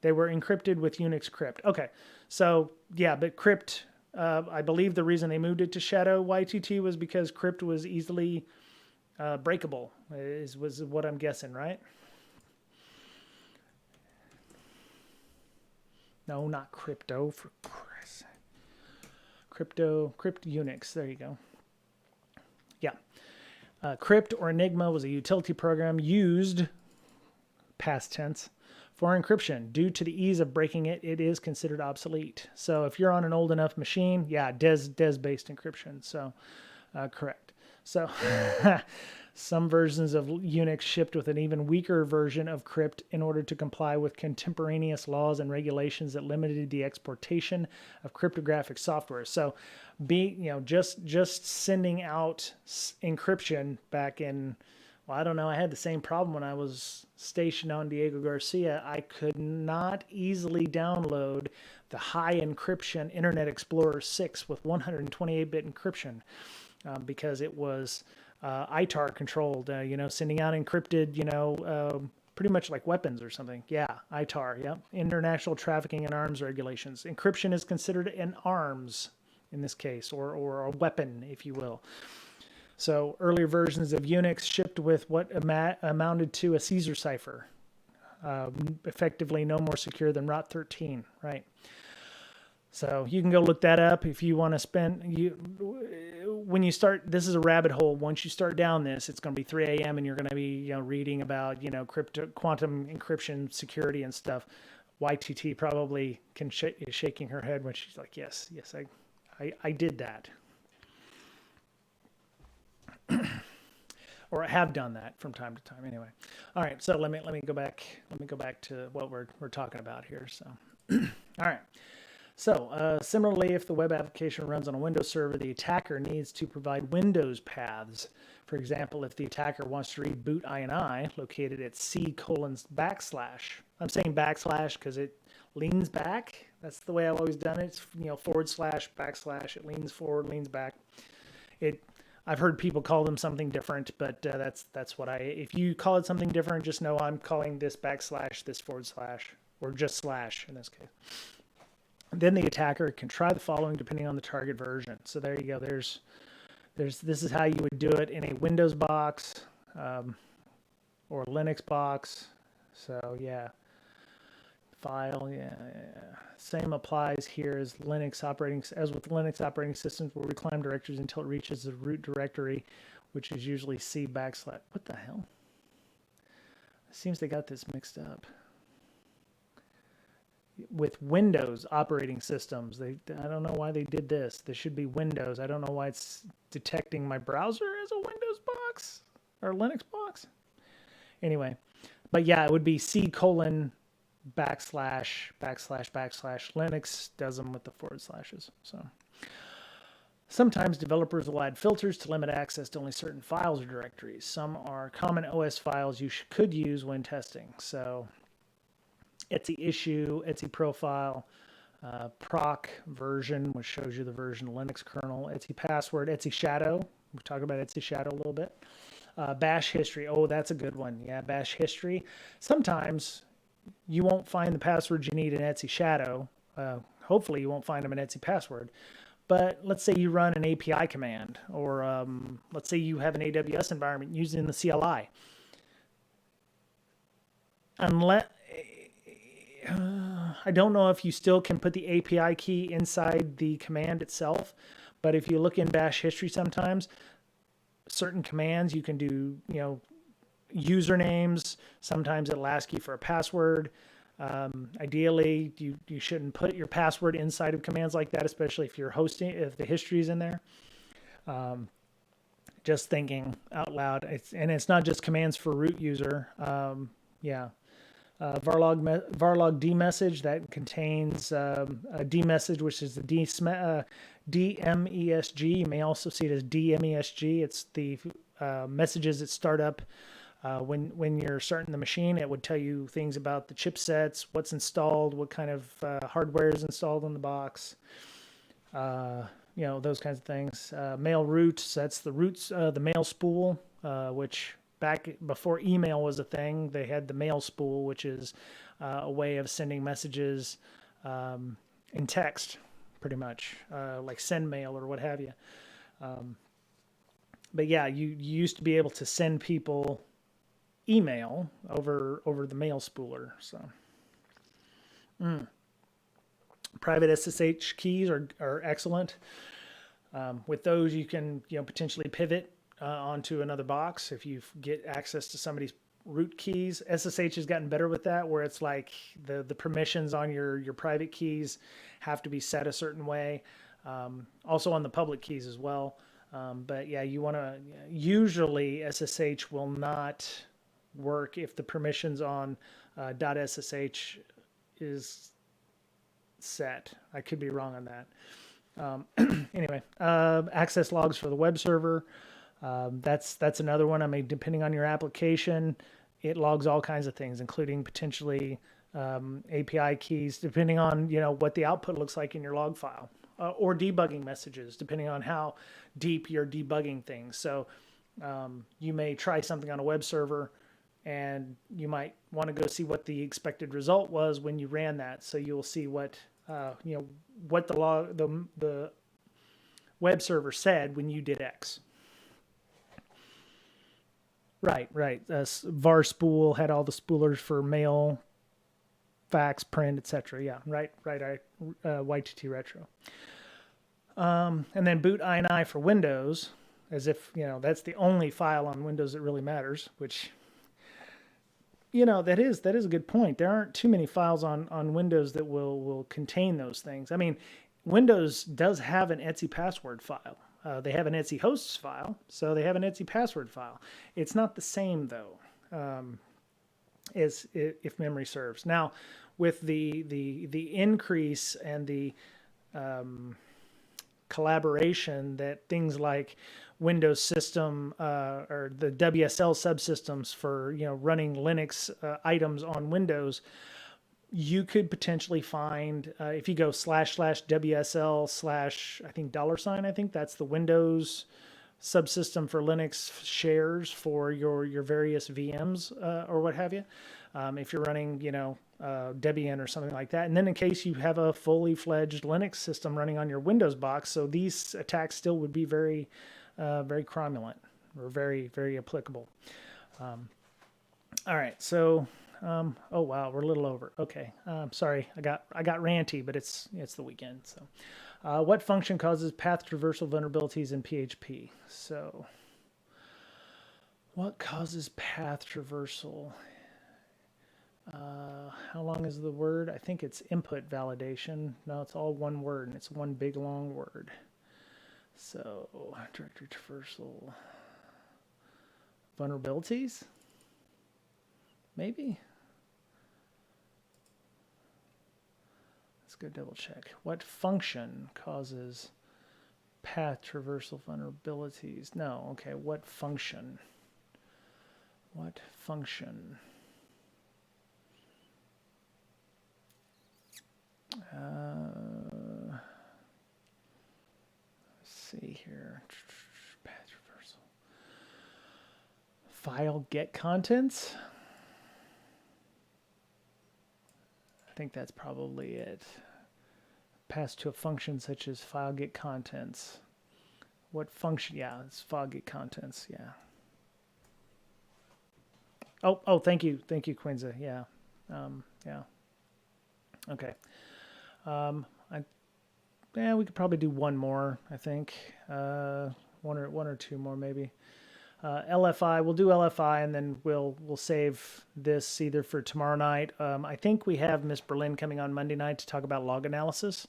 They were encrypted with Unix crypt. Okay, so yeah, but crypt, I believe the reason they moved it to shadow YTT was because crypt was easily breakable, was what I'm guessing, right? No, not crypto, for Christ's sake. Crypt Unix, there you go. Yeah. Crypt or Enigma was a utility program used, past tense, for encryption. Due to the ease of breaking it, it is considered obsolete. So if you're on an old enough machine, yeah, DES-based encryption. So correct. So some versions of Unix shipped with an even weaker version of crypt in order to comply with contemporaneous laws and regulations that limited the exportation of cryptographic software. So just sending out encryption back in, well, I don't know, I had the same problem when I was stationed on Diego Garcia. I could not easily download the high encryption Internet Explorer 6 with 128-bit encryption because it was IDOR controlled, sending out encrypted, pretty much like weapons or something. Yeah, IDOR, yeah. International Trafficking in Arms Regulations. Encryption is considered an arms in this case, or a weapon, if you will. So earlier versions of Unix shipped with what amounted to a Caesar cipher, effectively no more secure than ROT13, right? So you can go look that up if you want to spend, when you start, this is a rabbit hole. Once you start down this, it's going to be 3 a.m. and you're going to be, reading about, quantum encryption security and stuff. YTT probably is shaking her head when she's like, yes, I did that. Or I have done that from time to time. Anyway. All right. So let me go back. Let me go back to what we're talking about here. So, all right. So similarly, if the web application runs on a Windows server, the attacker needs to provide Windows paths. For example, if the attacker wants to read boot INI located at C://. I'm saying backslash because it leans back. That's the way I've always done it. It's, // It leans forward, leans back. I've heard people call them something different, but that's what if you call it something different, just know I'm calling this // this // or just / in this case. Then the attacker can try the following depending on the target version. So there you go. This is how you would do it in a Windows box or Linux box. So yeah, file, yeah. Same applies here as with Linux operating systems, where we climb directories until it reaches the root directory, which is usually C /. What the hell? It seems they got this mixed up. With Windows operating systems, I don't know why they did this. This should be Windows. I don't know why it's detecting my browser as a Windows box or Linux box. Anyway, but yeah, it would be C:// // Linux does them with the //. So sometimes developers will add filters to limit access to only certain files or directories. Some are common OS files you could use when testing. So Etsy issue, Etsy profile, proc version, which shows you the version Linux kernel, Etsy password, Etsy shadow. We'll talk about Etsy shadow a little bit. Bash history. Oh, that's a good one. Yeah, bash history. Sometimes you won't find the passwords you need in Etsy shadow. Hopefully you won't find them in Etsy password. But let's say you run an API command, or let's say you have an AWS environment using the CLI. I don't know if you still can put the API key inside the command itself, but if you look in bash history sometimes, certain commands you can do, usernames. Sometimes it'll ask you for a password. Ideally, you shouldn't put your password inside of commands like that, especially if you're hosting, if the history is in there. just thinking out loud. And it's not just commands for root user. Yeah. Varlog D message that contains a D message, which is the DMESG. You may also see it as DMESG. It's the messages that start up when you're starting the machine. It would tell you things about the chipsets, what's installed, what kind of hardware is installed in the box. Those kinds of things. Mail routes, that's the routes, the mail spool, which back before email was a thing, they had the mail spool, which is a way of sending messages in text, pretty much, like send mail or what have you. But yeah, you used to be able to send people email over the mail spooler. So private SSH keys are excellent. With those, you can potentially pivot onto another box if you get access to somebody's root keys. SSH has gotten better with that, where it's like the permissions on your private keys have to be set a certain way. Also on the public keys as well. But yeah, you want to, usually SSH will not work if the permissions on .ssh is set. I could be wrong on that. Anyway, access logs for the web server. That's another one. I mean, depending on your application, it logs all kinds of things, including potentially API keys, depending on what the output looks like in your log file, or debugging messages, depending on how deep you're debugging things. So you may try something on a web server, and you might want to go see what the expected result was when you ran that. So you'll see what what the web server said when you did X. Right. Var spool had all the spoolers for mail, fax, print, etc. Yeah, right. YTT retro. And then boot ini for Windows, as if that's the only file on Windows that really matters. Which that is a good point. There aren't too many files on Windows that will contain those things. I mean, Windows does have an Etsy password file. They have an Etsy hosts file, so they have an Etsy password file. It's not the same though, as if memory serves. Now, with the increase and the collaboration that things like Windows system or the WSL subsystems for running Linux items on Windows, you could potentially find, if you go //WSL/ I think $, I think that's the Windows subsystem for Linux shares for your various VMs or what have you. If you're running, Debian or something like that. And then in case you have a fully fledged Linux system running on your Windows box, so these attacks still would be very, very cromulent or very, very applicable. All right, so oh wow, we're a little over. Okay, sorry, I got ranty, but it's the weekend. So, what function causes path traversal vulnerabilities in PHP? So, what causes path traversal? How long is the word? I think it's input validation. No, it's all one word, and it's one big long word. So, directory traversal vulnerabilities. Maybe. Let's go double check. What function causes path traversal vulnerabilities? No, okay, what function? What function? Let's see here. Path traversal. File get contents? I think that's probably it. Pass to a function such as file get contents. What function? Yeah, it's file get contents. Yeah. Oh, thank you, Quinza. Yeah, yeah. Okay. We could probably do one more. I think one or two more maybe. LFI. We'll do LFI, and then we'll save this either for tomorrow night. I think we have Miss Berlin coming on Monday night to talk about log analysis,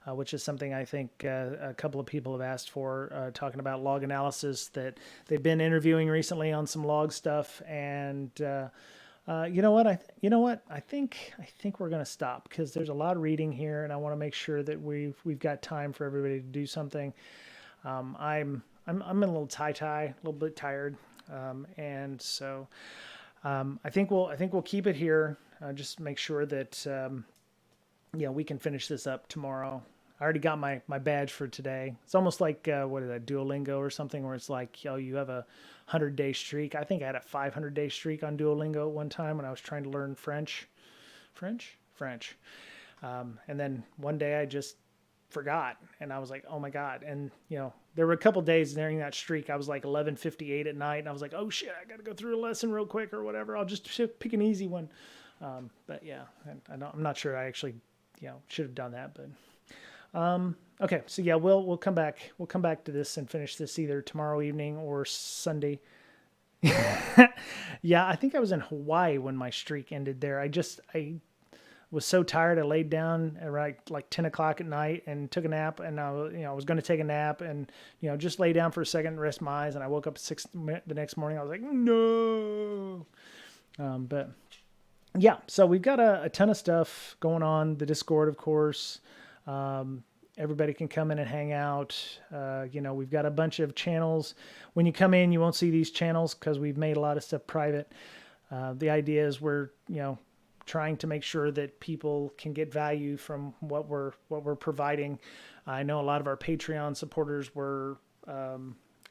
which is something I think a couple of people have asked for, talking about log analysis that they've been interviewing recently on some log stuff. And you know what? I think we're going to stop because there's a lot of reading here, and I want to make sure that we've got time for everybody to do something. I'm a little a little bit tired, and so I think we'll keep it here. Just make sure that we can finish this up tomorrow. I already got my badge for today. It's almost like what is that, Duolingo or something, where it's like, you have a 100-day streak. I think I had a 500-day streak on Duolingo at one time when I was trying to learn French. And then one day I just forgot, and I was like, oh my God. And there were a couple days during that streak I was like 11:58 at night, and I was like, oh shit, I gotta go through a lesson real quick or whatever. I'll just pick an easy one. But yeah, I'm not sure I actually should have done that. But okay, so yeah, we'll come back to this and finish this either tomorrow evening or Sunday. Yeah, I think I was in Hawaii when my streak ended there. I was so tired. I laid down around like 10 o'clock at night and took a nap. And I was going to take a nap and, just lay down for a second and rest my eyes. And I woke up at 6 the next morning. I was like, no. But yeah, so we've got a ton of stuff going on. The Discord, of course. Everybody can come in and hang out. We've got a bunch of channels. When you come in, you won't see these channels because we've made a lot of stuff private. The idea is we're, trying to make sure that people can get value from what we're providing. I know a lot of our Patreon supporters were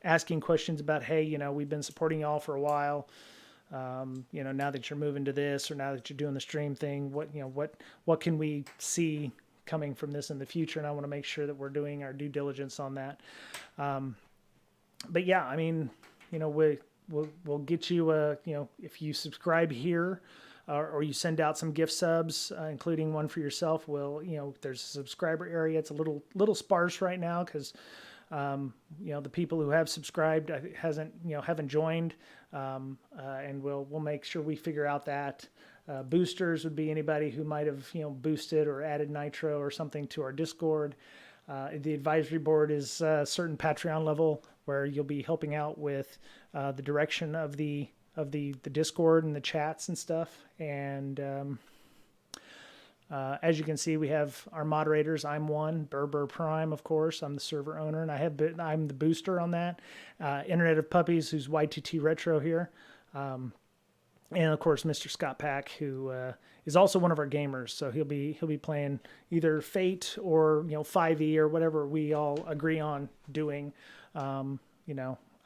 asking questions about, hey, we've been supporting y'all for a while. Now that you're moving to this, or now that you're doing the stream thing, what can we see coming from this in the future? And I want to make sure that we're doing our due diligence on that. But yeah, I mean, we'll get you, if you subscribe here, or you send out some gift subs, including one for yourself. There's a subscriber area. It's a little sparse right now because, the people who have subscribed haven't joined, and we'll make sure we figure out that. Boosters would be anybody who might have boosted or added nitro or something to our Discord. The advisory board is a certain Patreon level where you'll be helping out with the direction of the Discord and the chats and stuff. And as you can see, we have our moderators. I'm one, Berber Prime, of course. I'm the server owner, and I'm the booster on that. Internet of Puppies, who's Y2T Retro here. And of course, Mr. Scott Pack, who is also one of our gamers. So he'll be playing either Fate or 5e or whatever we all agree on doing.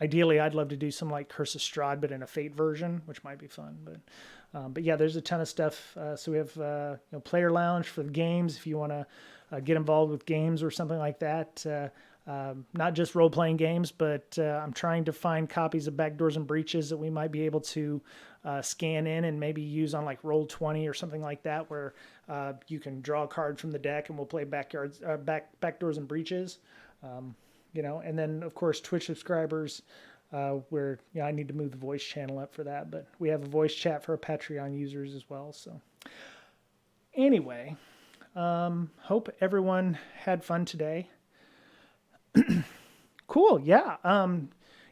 Ideally, I'd love to do some like Curse of Strahd, but in a Fate version, which might be fun. But yeah, there's a ton of stuff. So we have Player Lounge for the games if you want to get involved with games or something like that. Not just role-playing games, but I'm trying to find copies of Backdoors and Breaches that we might be able to scan in and maybe use on like Roll20 or something like that, where you can draw a card from the deck and we'll play Backdoors and Breaches. And then of course Twitch subscribers, where I need to move the voice channel up for that, but we have a voice chat for our Patreon users as well. So anyway, hope everyone had fun today. Cool. Yeah.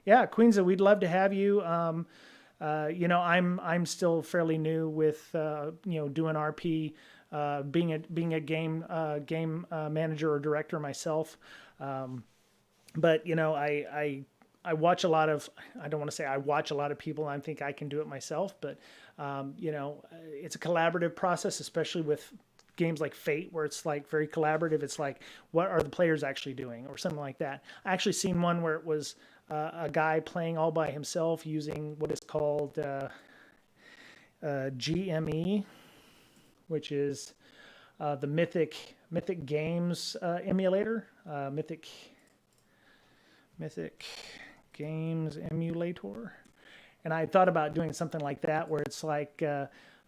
Queenza, we'd love to have you. I'm still fairly new with, doing RP, being a game manager or director myself. But I watch a lot of, I don't want to say I watch a lot of people and I think I can do it myself, but, it's a collaborative process, especially with games like Fate, where it's like very collaborative. It's like, what are the players actually doing or something like that. I actually seen one where it was a guy playing all by himself using what is called GME, which is the Mythic Games emulator, Mythic Games Emulator. And I thought about doing something like that, where it's like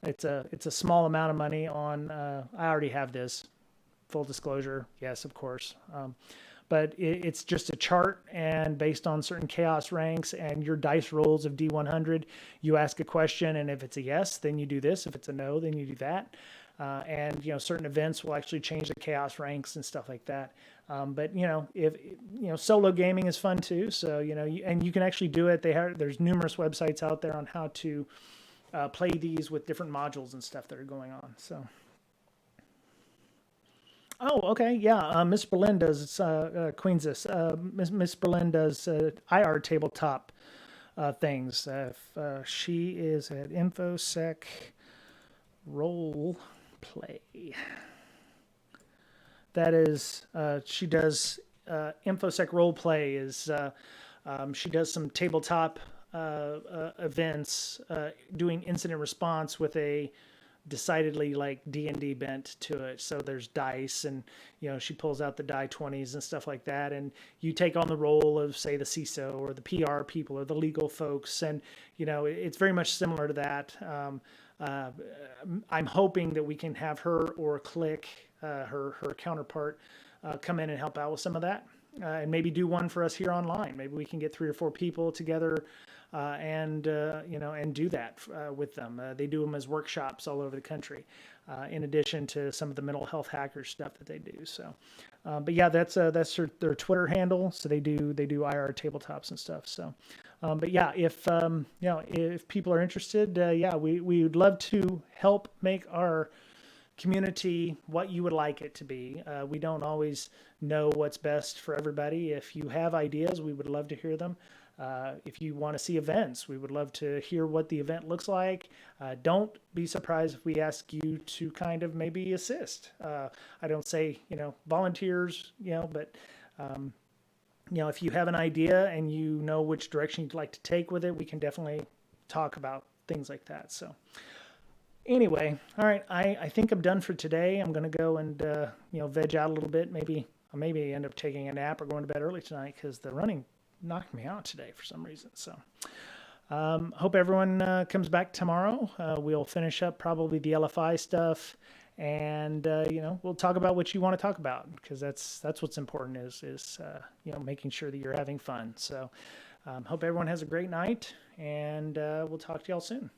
it's a small amount of money on. I already have this. Full disclosure, yes, of course. but it's just a chart, and based on certain chaos ranks and your dice rolls of D100, you ask a question, and if it's a yes, then you do this. If it's a no, then you do that. And certain events will actually change the chaos ranks and stuff like that. But if solo gaming is fun too. So and you can actually do it. There's numerous websites out there on how to play these with different modules and stuff that are going on. So. Oh, okay, yeah. Miss Berlin does Queensis. Miss Berlin does IR tabletop things. She is at InfoSec Role Play. That is, she does InfoSec Role Play. She does some tabletop events, doing incident response with a decidedly like D&D bent to it. So there's dice, and she pulls out the die 20s and stuff like that, and you take on the role of, say, the CISO or the PR people or the legal folks, and it's very much similar to that. I'm hoping that we can have her or Click, her counterpart, come in and help out with some of that, and maybe do one for us here online. Maybe we can get 3 or 4 people together and do that with them. They do them as workshops all over the country, in addition to some of the mental health hacker stuff that they do. So, but yeah, that's their Twitter handle. So they do IR tabletops and stuff. So, but yeah, if people are interested, we would love to help make our community what you would like it to be. We don't always know what's best for everybody. If you have ideas, we would love to hear them. If you want to see events, we would love to hear what the event looks like. Don't be surprised if we ask you to kind of maybe assist. I don't say, volunteers, but, if you have an idea and you know which direction you'd like to take with it, we can definitely talk about things like that. So anyway, all right, I think I'm done for today. I'm going to go and, veg out a little bit. Maybe end up taking a nap or going to bed early tonight because the running knocked me out today for some reason. So hope everyone comes back tomorrow. We'll finish up probably the LFI stuff, and we'll talk about what you want to talk about, because that's what's important is making sure that you're having fun. So hope everyone has a great night, and we'll talk to y'all soon.